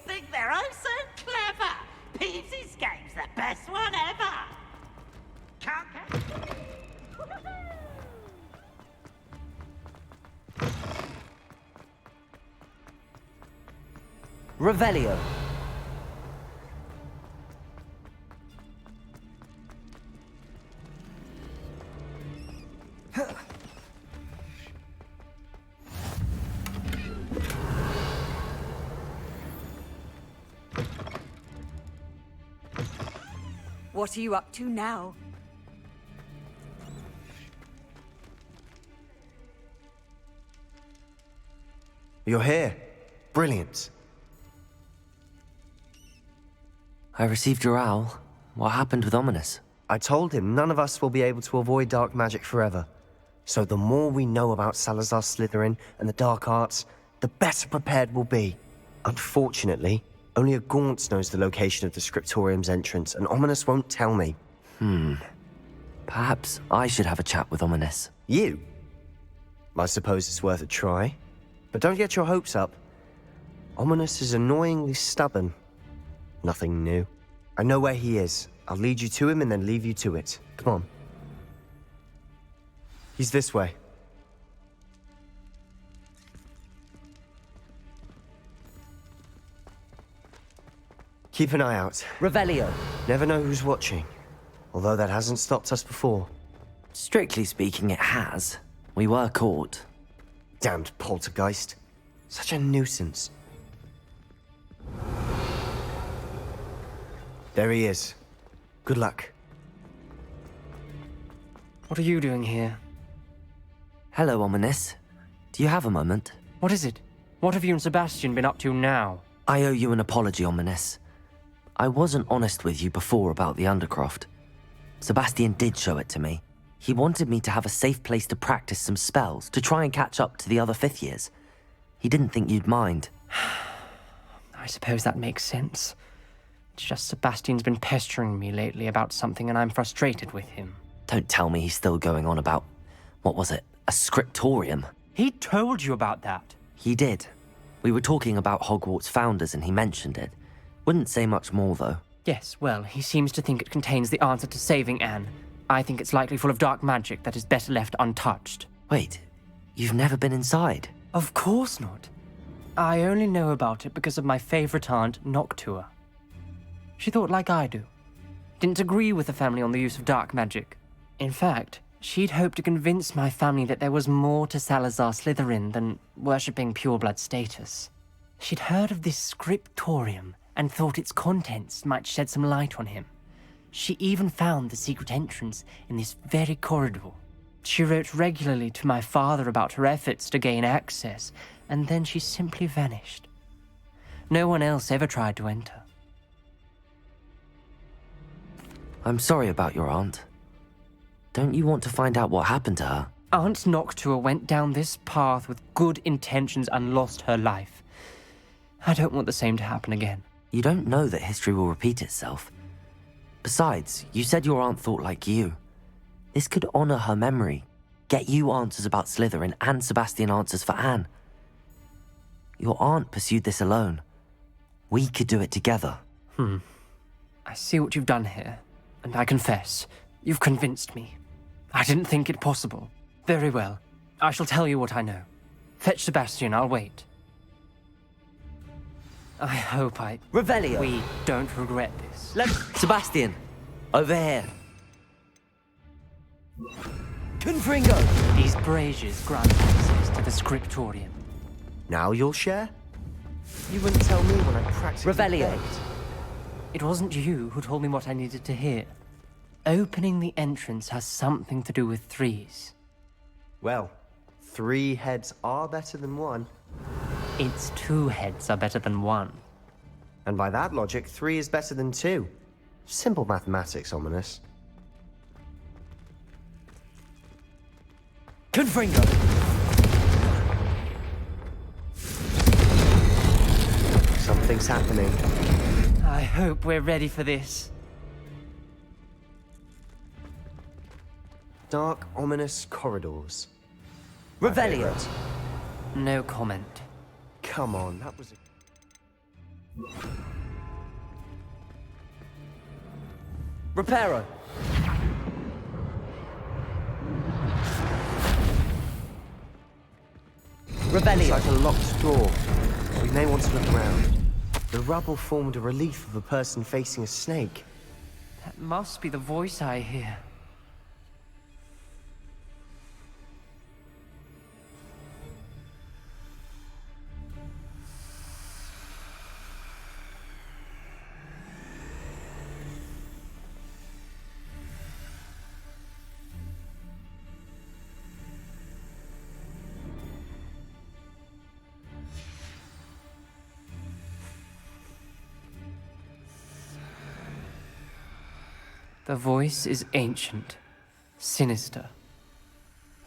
Think they're oh so clever. Peavy's game's the best one ever. Can't catch. Revelio. What are you up to now? You're here. Brilliant. I received your owl. What happened with Ominous? I told him none of us will be able to avoid dark magic forever. So the more we know about Salazar Slytherin and the dark arts, the better prepared we'll be. Unfortunately, only a Gaunt knows the location of the Scriptorium's entrance, and Ominous won't tell me. Perhaps I should have a chat with Ominous. You? I suppose it's worth a try. But don't get your hopes up. Ominous is annoyingly stubborn. Nothing new. I know where he is. I'll lead you to him and then leave you to it. Come on. He's this way. Keep an eye out. Revelio. Never know who's watching. Although that hasn't stopped us before. Strictly speaking, it has. We were caught. Damned poltergeist. Such a nuisance. There he is. Good luck. What are you doing here? Hello, Ominous. Do you have a moment? What is it? What have you and Sebastian been up to now? I owe you an apology, Ominous. I wasn't honest with you before about the Undercroft. Sebastian did show it to me. He wanted me to have a safe place to practice some spells, to try and catch up to the other fifth years. He didn't think you'd mind. I suppose that makes sense. It's just Sebastian's been pestering me lately about something and I'm frustrated with him. Don't tell me he's still going on about, what was it, a scriptorium? He told you about that. He did. We were talking about Hogwarts founders and he mentioned it. Wouldn't say much more, though. Yes, well, he seems to think it contains the answer to saving Anne. I think it's likely full of dark magic that is better left untouched. Wait, you've never been inside? Of course not. I only know about it because of my favorite aunt, Noctua. She thought like I do. Didn't agree with the family on the use of dark magic. In fact, she'd hoped to convince my family that there was more to Salazar Slytherin than worshipping pureblood status. She'd heard of this scriptorium and thought its contents might shed some light on him. She even found the secret entrance in this very corridor. She wrote regularly to my father about her efforts to gain access, and then she simply vanished. No one else ever tried to enter. I'm sorry about your aunt. Don't you want to find out what happened to her? Aunt Noctua went down this path with good intentions and lost her life. I don't want the same to happen again. You don't know that history will repeat itself. Besides, you said your aunt thought like you. This could honor her memory, get you answers about Slytherin and Sebastian answers for Anne. Your aunt pursued this alone. We could do it together. I see what you've done here, and I confess, you've convinced me. I didn't think it possible. Very well. I shall tell you what I know. Fetch Sebastian, I'll wait. I hope Revelio! We don't regret this. Sebastian! Over here! Confringo! These braziers grant access to the scriptorium. Now you'll share? You wouldn't tell me when I practically Revelio! begged. It wasn't you who told me what I needed to hear. Opening the entrance has something to do with threes. Well, 3 heads are better than 1. It's 2 heads are better than 1. And by that logic, 3 is better than 2. Simple mathematics, Ominous. Confringo! Something's happening. I hope we're ready for this. Dark, ominous corridors. Revelio. No comment. Come on, that was Reparo. Revelio. It's like a locked door. We may want to look around. The rubble formed a relief of a person facing a snake. That must be the voice I hear. The voice is ancient, sinister.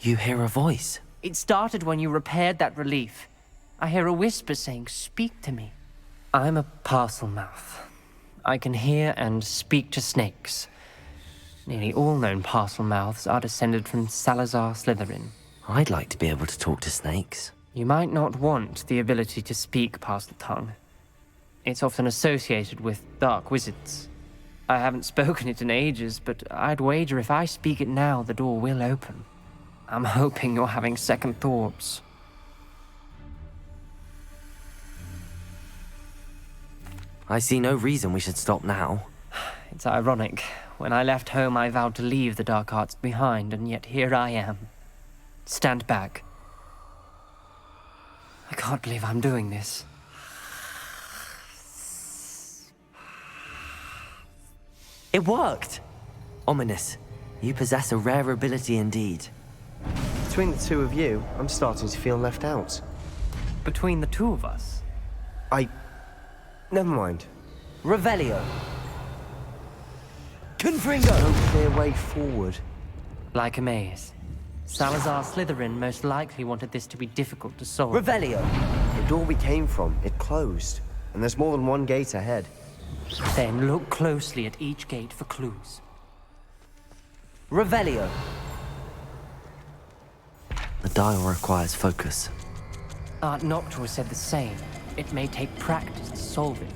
You hear a voice? It started when you repaired that relief. I hear a whisper saying, "Speak to me." I'm a parcel mouth. I can hear and speak to snakes. Nearly all known parcel mouths are descended from Salazar Slytherin. I'd like to be able to talk to snakes. You might not want the ability to speak parcel tongue. It's often associated with dark wizards. I haven't spoken it in ages, but I'd wager if I speak it now, the door will open. I'm hoping you're having second thoughts. I see no reason we should stop now. It's ironic. When I left home, I vowed to leave the dark arts behind, and yet here I am. Stand back. I can't believe I'm doing this. It worked! Ominous, you possess a rare ability indeed. Between the two of you, I'm starting to feel left out. Between the two of us? Never mind. Revelio. Confringo! No clear way forward. Like a maze. Salazar Slytherin most likely wanted this to be difficult to solve. Revelio. The door we came from, it closed. And there's more than one gate ahead. Then look closely at each gate for clues. Revelio. The dial requires focus. Art Noctua said the same. It may take practice to solve it.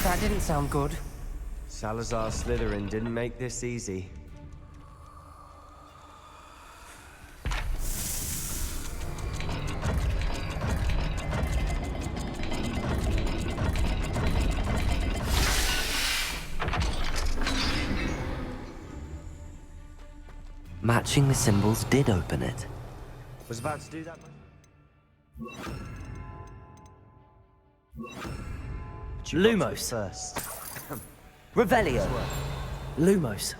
That didn't sound good. Salazar Slytherin didn't make this easy. Matching the symbols did open it. Was about to do that. Lumos. First. Revelio. Lumos.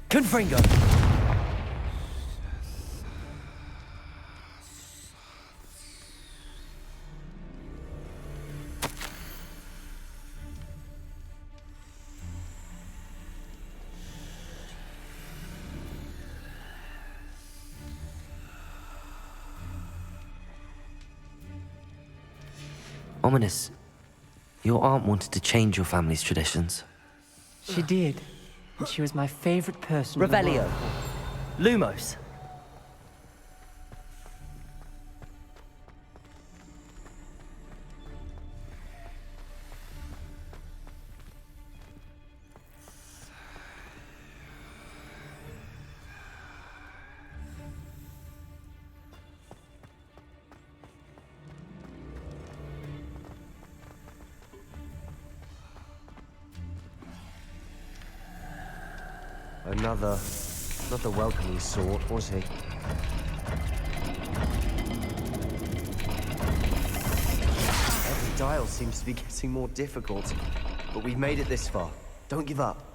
Confringo. Ominous, your aunt wanted to change your family's traditions. She did. And she was my favorite person. Revelio. Lumos. Another Not the welcoming sort, was he? Every dial seems to be getting more difficult, but we've made it this far. Don't give up.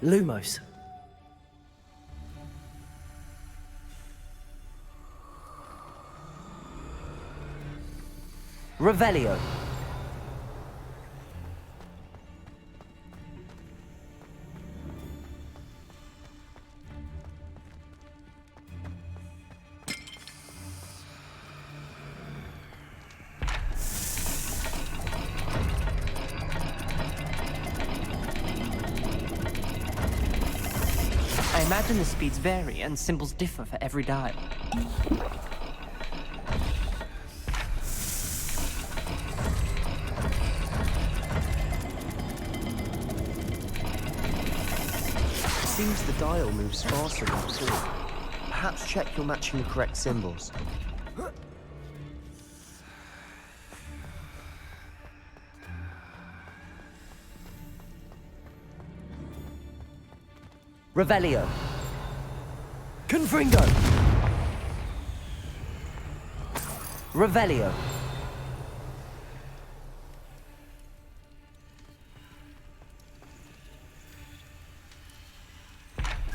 Lumos. Revelio. I imagine the speeds vary and symbols differ for every dial. Seems the dial moves faster than before. Perhaps check you're matching the correct symbols. Revelio. Confringo. Revelio.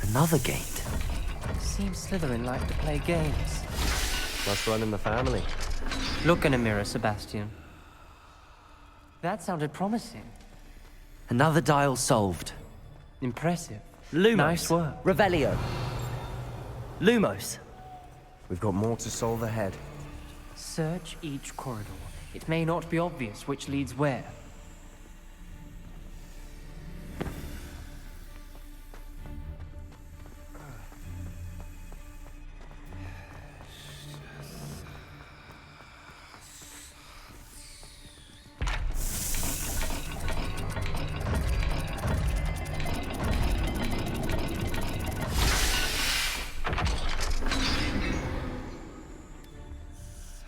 Another gate. Seems Slytherin like to play games. Must run in the family. Look in a mirror, Sebastian. That sounded promising. Another dial solved. Impressive. Lumos. Nice work. Revelio. Lumos. We've got more to solve ahead. Search each corridor. It may not be obvious which leads where.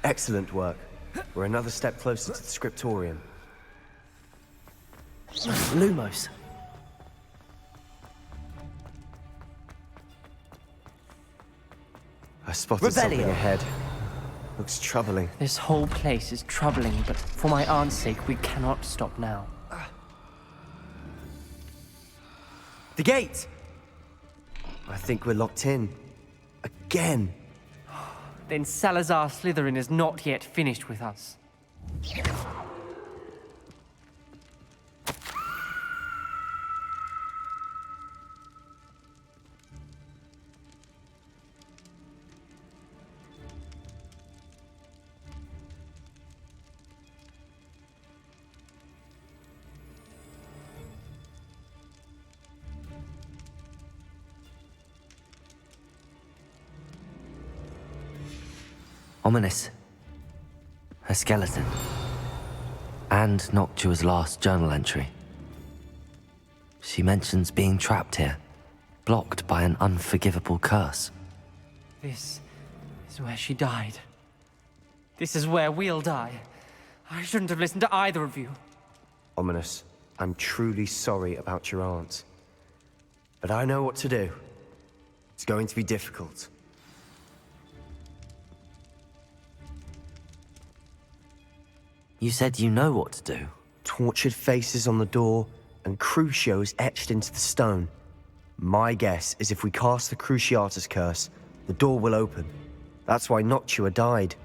Excellent work. We're another step closer to the scriptorium. Lumos. I spotted something Revelio. ahead. Looks troubling. This whole place is troubling, but for my aunt's sake, we cannot stop now. The gate! I think we're locked in. Again. Then Salazar Slytherin is not yet finished with us. Ominous. A skeleton. And Noctua's last journal entry. She mentions being trapped here, blocked by an unforgivable curse. This is where she died. This is where we'll die. I shouldn't have listened to either of you. Ominous, I'm truly sorry about your aunt. But I know what to do. It's going to be difficult. You said you know what to do. Tortured faces on the door and Crucios etched into the stone. My guess is if we cast the Cruciatus curse, the door will open. That's why Noctua died.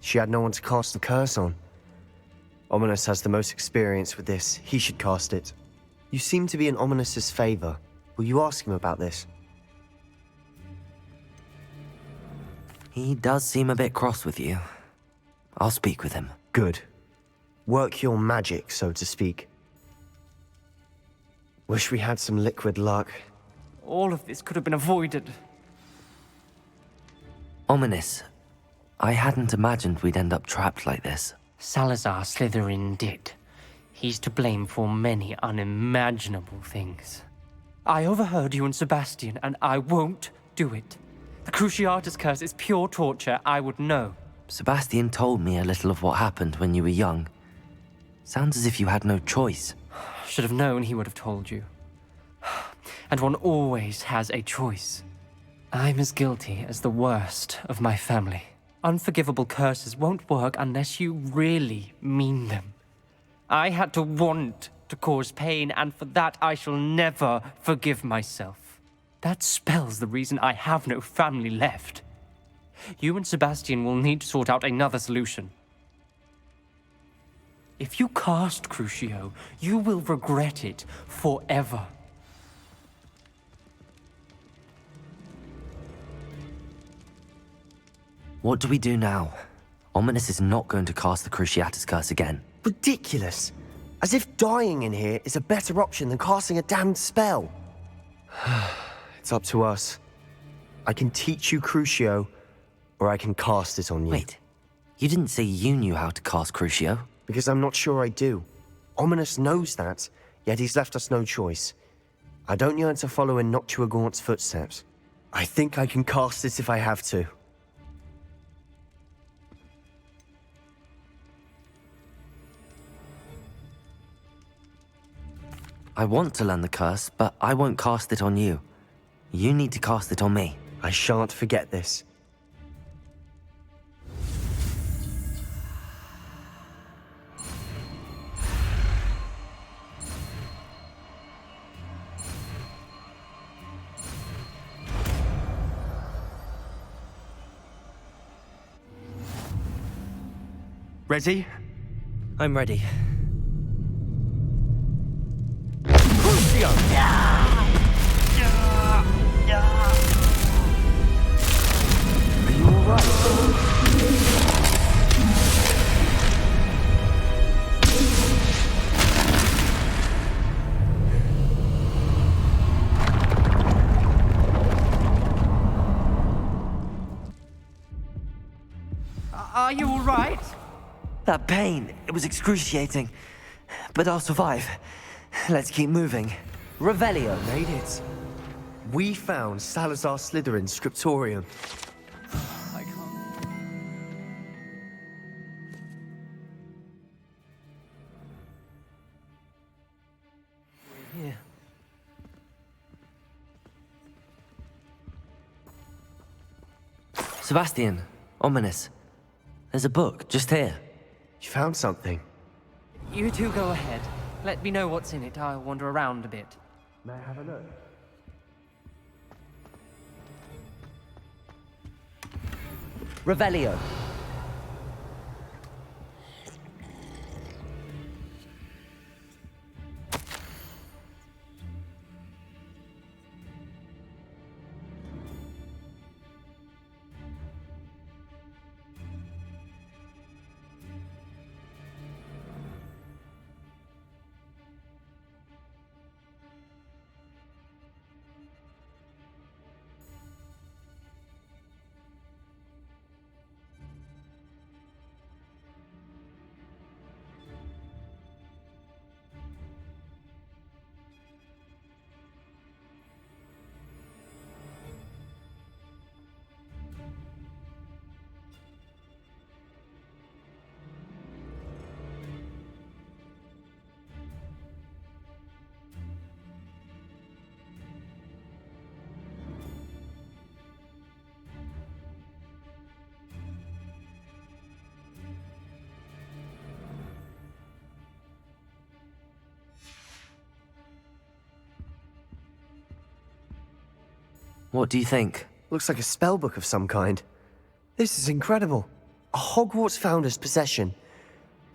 She had no one to cast the curse on. Ominous has the most experience with this. He should cast it. You seem to be in Ominous's favor. Will you ask him about this? He does seem a bit cross with you. I'll speak with him. Good. Work your magic, so to speak. Wish we had some liquid luck. All of this could have been avoided. Ominous. I hadn't imagined we'd end up trapped like this. Salazar Slytherin did. He's to blame for many unimaginable things. I overheard you and Sebastian, and I won't do it. The Cruciatus curse is pure torture. I would know. Sebastian told me a little of what happened when you were young. Sounds as if you had no choice. Should have known he would have told you. And one always has a choice. I'm as guilty as the worst of my family. Unforgivable curses won't work unless you really mean them. I had to want to cause pain, and for that I shall never forgive myself. That spells the reason I have no family left. You and Sebastian will need to sort out another solution. If you cast Crucio, you will regret it forever. What do we do now? Ominous is not going to cast the Cruciatus curse again. Ridiculous. As if dying in here is a better option than casting a damned spell. It's up to us. I can teach you Crucio, or I can cast it on you. Wait, you didn't say you knew how to cast Crucio? Because I'm not sure I do. Ominous knows that, yet he's left us no choice. I don't yearn to follow in Noctua Gaunt's footsteps. I think I can cast it if I have to. I want to learn the curse, but I won't cast it on you. You need to cast it on me. I shan't forget this. Ready? I'm ready. Crucio! Are you alright? Are you all right? That pain, it was excruciating. But I'll survive. Let's keep moving. Revelio. Made it. We found Salazar Slytherin's scriptorium. I can't. We're here. Sebastian, Ominous. There's a book just here. You found something? You two go ahead. Let me know what's in it. I'll wander around a bit. May I have a look? Revelio. What do you think? Looks like a spellbook of some kind. This is incredible. A Hogwarts founder's possession.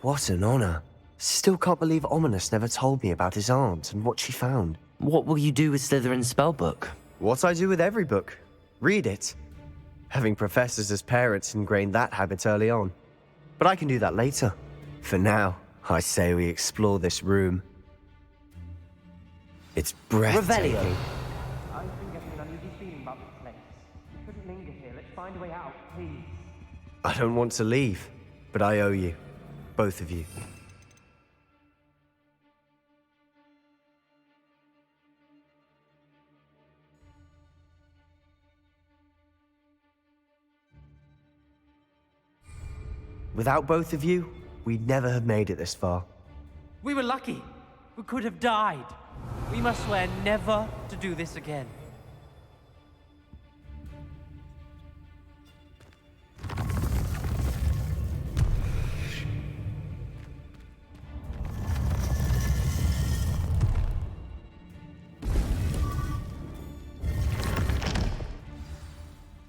What an honor. Still can't believe Ominous never told me about his aunt and what she found. What will you do with Slytherin's spellbook? What I do with every book. Read it. Having professors as parents ingrained that habit early on. But I can do that later. For now, I say we explore this room. It's breathtaking. Revelio. I've been getting an uneasy feeling about this place. We shouldn't linger here. Let's find a way out, please. I don't want to leave, but I owe you. Both of you. Without both of you, we'd never have made it this far. We were lucky. We could have died. We must swear never to do this again.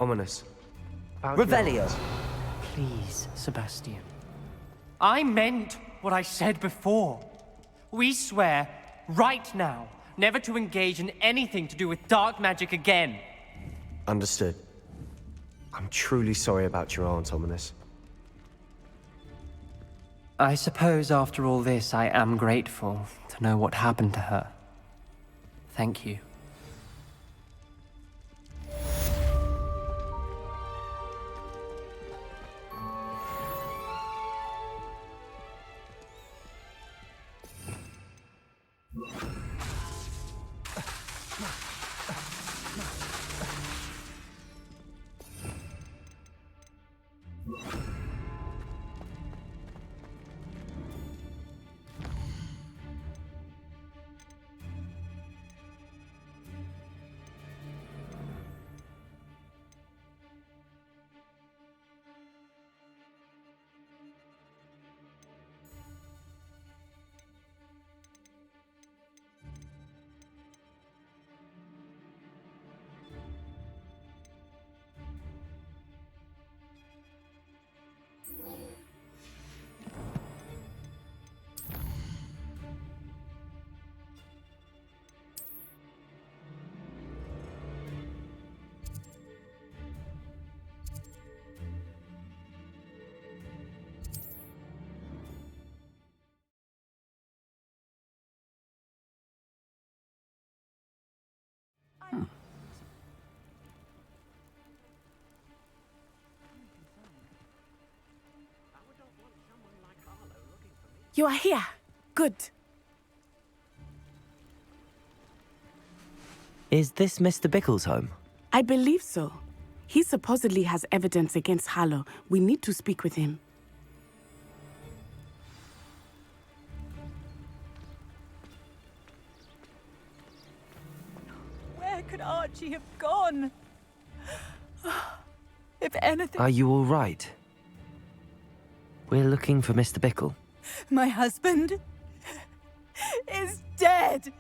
Ominous. Revelio. Please, Sebastian. I meant what I said before. We swear, right now, never to engage in anything to do with dark magic again. Understood. I'm truly sorry about your aunt, Ominous. I suppose after all this, I am grateful to know what happened to her. Thank you. You are here. Good. Is this Mr. Bickle's home? I believe so. He supposedly has evidence against Harlow. We need to speak with him. Where could Archie have gone? If anything... Are you all right? We're looking for Mr. Bickle. My husband is dead.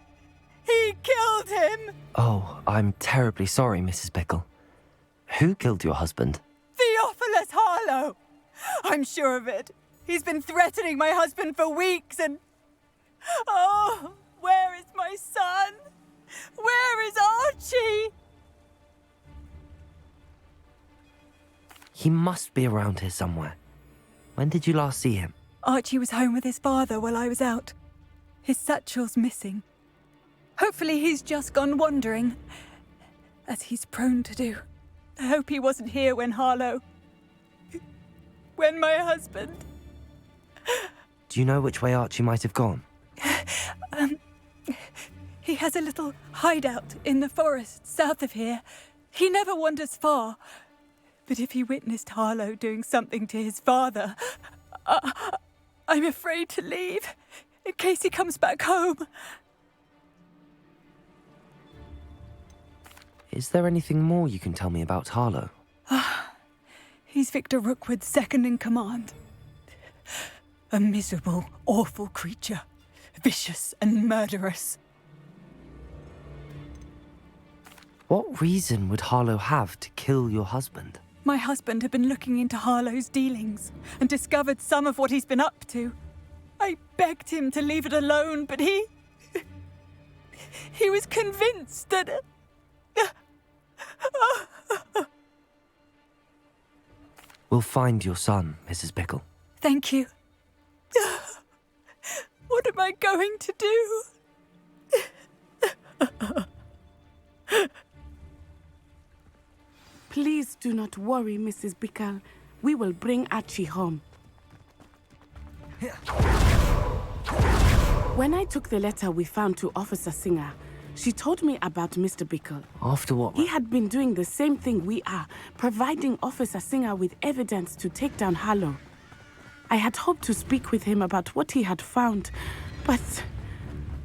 He killed him. Oh, I'm terribly sorry, Mrs. Bickle. Who killed your husband? Theophilus Harlow. I'm sure of it. He's been threatening my husband for weeks and... Oh, where is my son? Where is Archie? He must be around here somewhere. When did you last see him? Archie was home with his father while I was out. His satchel's missing. Hopefully he's just gone wandering, as he's prone to do. I hope he wasn't here when when my husband... Do you know which way Archie might have gone? He has a little hideout in the forest south of here. He never wanders far. But if he witnessed Harlow doing something to his father, I'm afraid to leave, in case he comes back home. Is there anything more you can tell me about Harlow? He's Victor Rookwood's second in command. A miserable, awful creature. Vicious and murderous. What reason would Harlow have to kill your husband? My husband had been looking into Harlow's dealings and discovered some of what he's been up to. I begged him to leave it alone, but he was convinced that... We'll find your son, Mrs. Bickle. Thank you. What am I going to do? Please do not worry, Mrs. Bickle. We will bring Archie home. When I took the letter we found to Officer Singer, she told me about Mr. Bickle. After what? He had been doing the same thing we are, providing Officer Singer with evidence to take down Harlow. I had hoped to speak with him about what he had found, but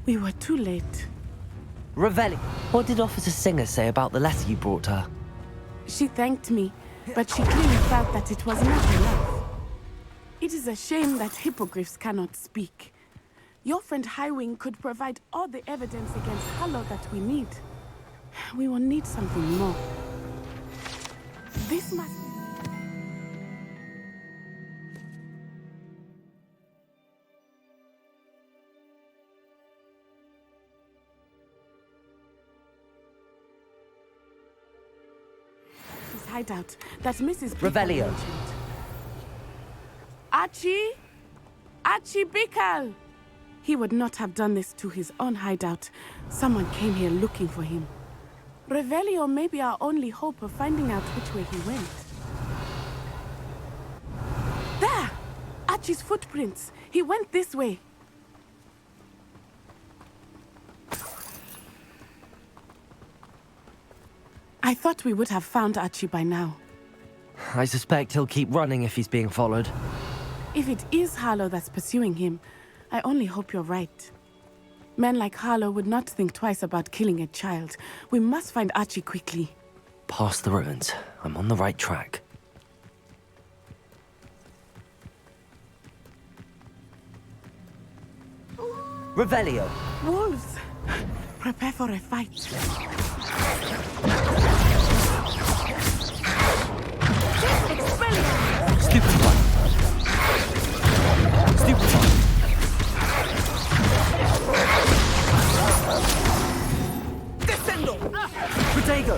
we were too late. Ravelli, what did Officer Singer say about the letter you brought her? She thanked me, but she clearly felt that it was not enough. It is a shame that hippogriffs cannot speak. Your friend Highwing could provide all the evidence against Harlow that we need. We will need something more. This must... His hideout that Mrs. Revelio. mentioned. Archie? Archie Bickle! He would not have done this to his own hideout. Someone came here looking for him. Revelio may be our only hope of finding out which way he went. There! Archie's footprints. He went this way. I thought we would have found Archie by now. I suspect he'll keep running if he's being followed. If it is Harlow that's pursuing him, I only hope you're right. Men like Harlow would not think twice about killing a child. We must find Archie quickly. Past the ruins. I'm on the right track. Revelio. Wolves! Prepare for a fight. Stupefy. Stupefy. Descendo! Protego.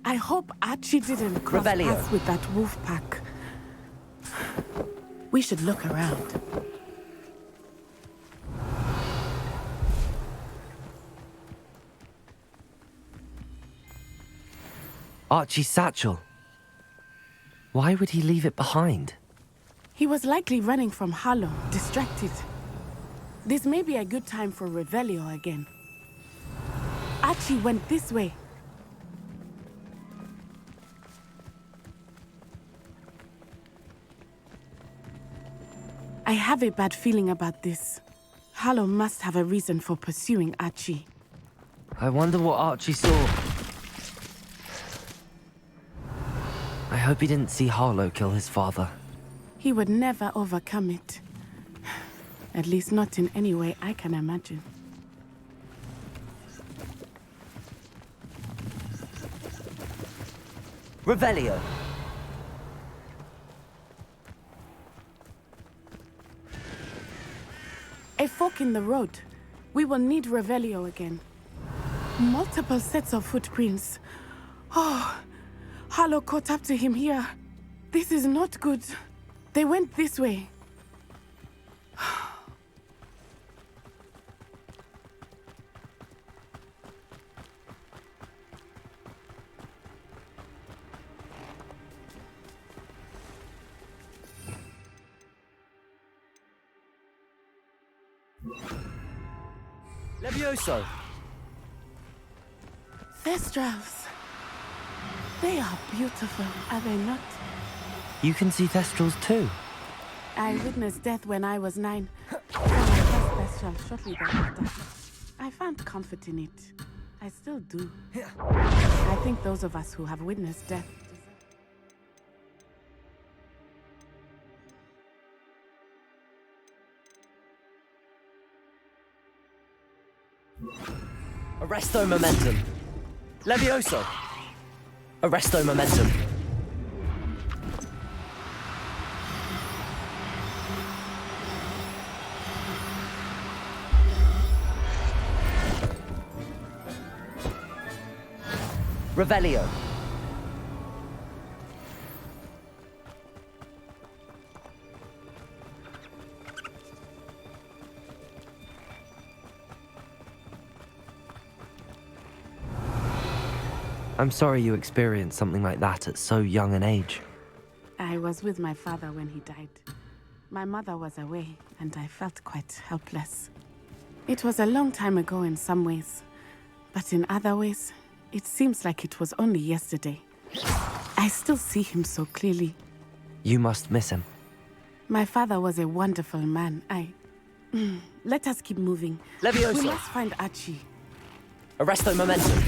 I hope Archie didn't cross paths with that wolf pack. We should look around. Archie's satchel. Why would he leave it behind? He was likely running from Harlow, distracted. This may be a good time for Revelio again. Archie went this way. I have a bad feeling about this. Harlow must have a reason for pursuing Archie. I wonder what Archie saw. I hope he didn't see Harlow kill his father. He would never overcome it. At least not in any way I can imagine. Revelio. A fork in the road. We will need Revelio again. Multiple sets of footprints. Oh, Harlow caught up to him here. This is not good. They went this way. Levioso. Thestrals. They are beautiful, are they not? You can see Thestrals too. I witnessed death when I was 9. So my first Thestral shortly thereafter. I found comfort in it. I still do. I think those of us who have witnessed death Arresto momentum. Levioso. Arresto momentum. Revelio. I'm sorry you experienced something like that at so young an age. I was with my father when he died. My mother was away, and I felt quite helpless. It was a long time ago in some ways, but in other ways, it seems like it was only yesterday. I still see him so clearly. You must miss him. My father was a wonderful man. Let us keep moving. Levioso. We must find Archie. Arresto momentum.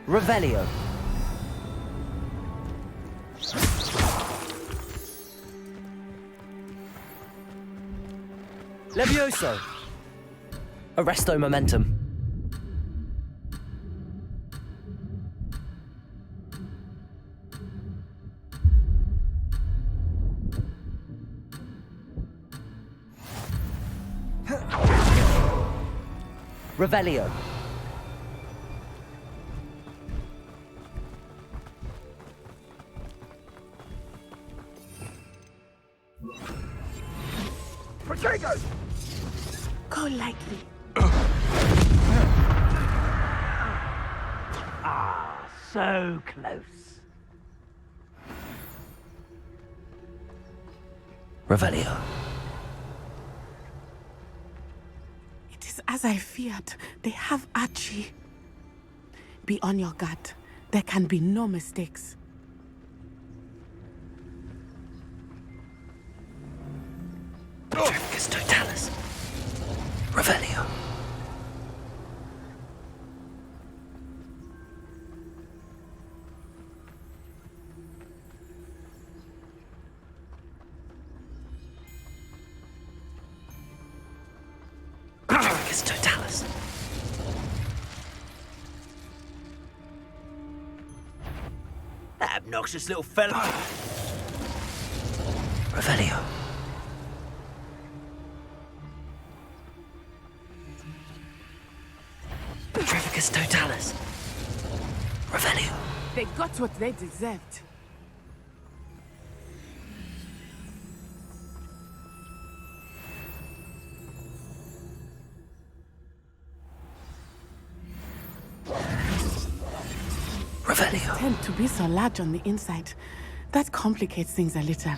Revelio. Levioso. Arresto momentum. Revelio. Protego! Go lightly. Ah, so close. Revelio. It is as I feared. They have Archie. Be on your guard. There can be no mistakes. Petrificus totalis. Revelio. Petrificus totalis. That obnoxious little fella. Revelio. Petrificus totalis. Revelio. They got what they deserved. Revelio. They tend to be so large on the inside. That complicates things a little.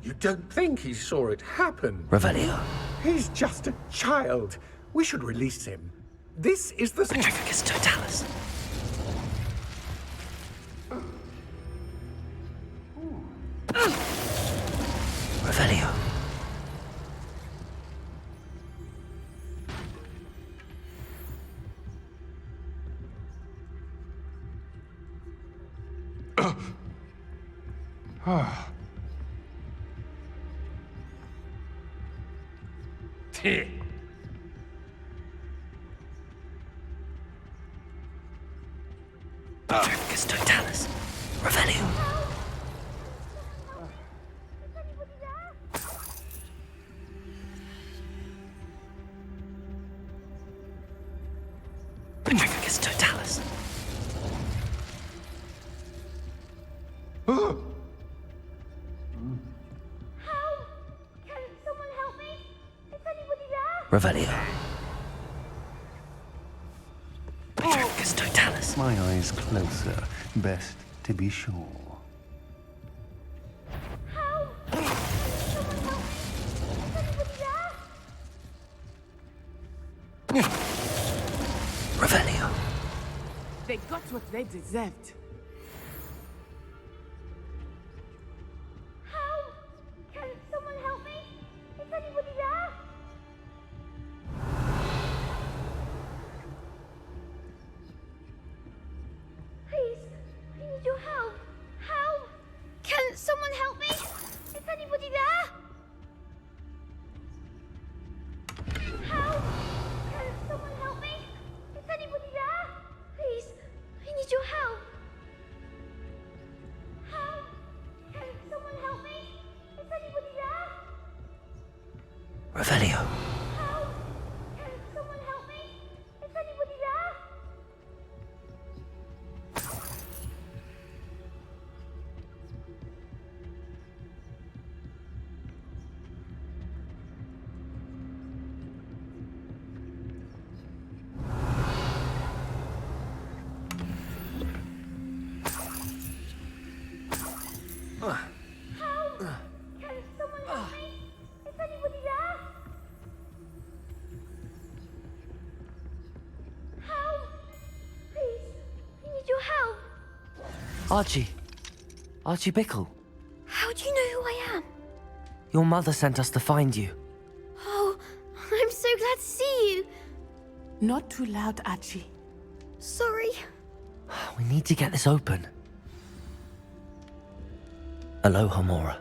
You don't think he saw it happen? Revelio. He's just a child. We should release him. This is the... Petrificus totalis. Revelio. Petrificus totalis. Revelio. Petrificus totalis. Can someone help me? Is anybody there? Revelio. Petrificus totalis. My eyes closer. Best to be sure. Revelio. They got what they deserved. Can someone help me? Is anybody there? Please, I need your help. Help! Can someone help me? Is anybody there? Help! Can someone help me? Is anybody there? Please, I need your help. Revelio. Someone help me! Is anybody there? Archie Bickle. How do you know who I am? Your mother sent us to find you. Oh, I'm so glad to see you. Not too loud, Archie. Sorry. We need to get this open. Aloha, Mora.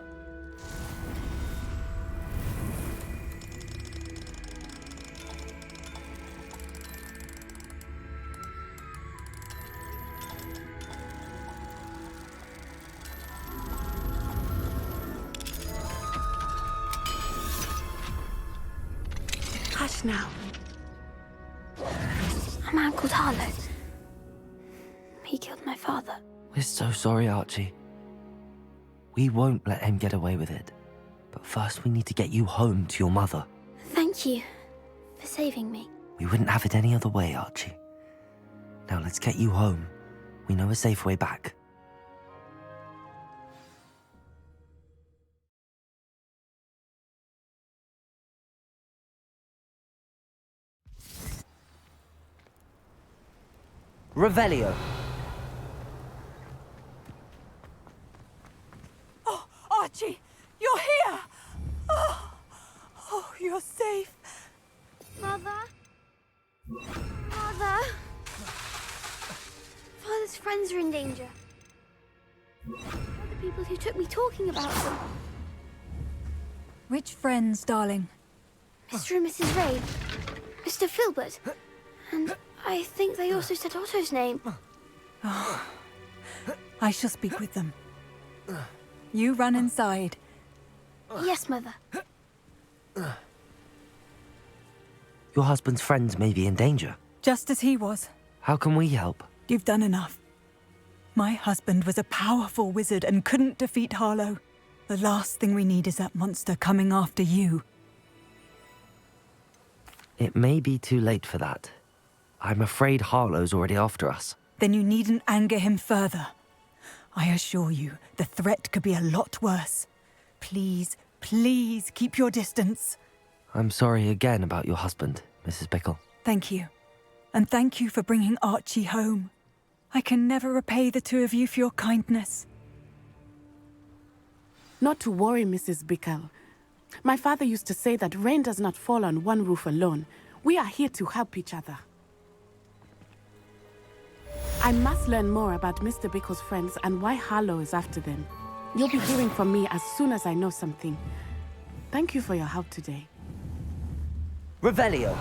Hush now. A man called Harlow. He killed my father. We're so sorry, Archie. We won't let him get away with it. But first we need to get you home to your mother. Thank you for saving me. We wouldn't have it any other way, Archie. Now let's get you home. We know a safe way back. Revelio. Oh, Archie, you're here! Oh, you're safe. Mother? Mother? Father's friends are in danger. What are the people who took me talking about them? Which friends, darling? Mr. and Mrs. Ray, Mr. Filbert, and I think they also said Otto's name. Oh, I shall speak with them. You run inside. Yes, Mother. Your husband's friends may be in danger. Just as he was. How can we help? You've done enough. My husband was a powerful wizard and couldn't defeat Harlow. The last thing we need is that monster coming after you. It may be too late for that. I'm afraid Harlow's already after us. Then you needn't anger him further. I assure you, the threat could be a lot worse. Please, please keep your distance. I'm sorry again about your husband, Mrs. Bickle. Thank you. And thank you for bringing Archie home. I can never repay the two of you for your kindness. Not to worry, Mrs. Bickle. My father used to say that rain does not fall on one roof alone. We are here to help each other. I must learn more about Mr. Bickle's friends and why Harlow is after them. You'll be hearing from me as soon as I know something. Thank you for your help today. Revelio.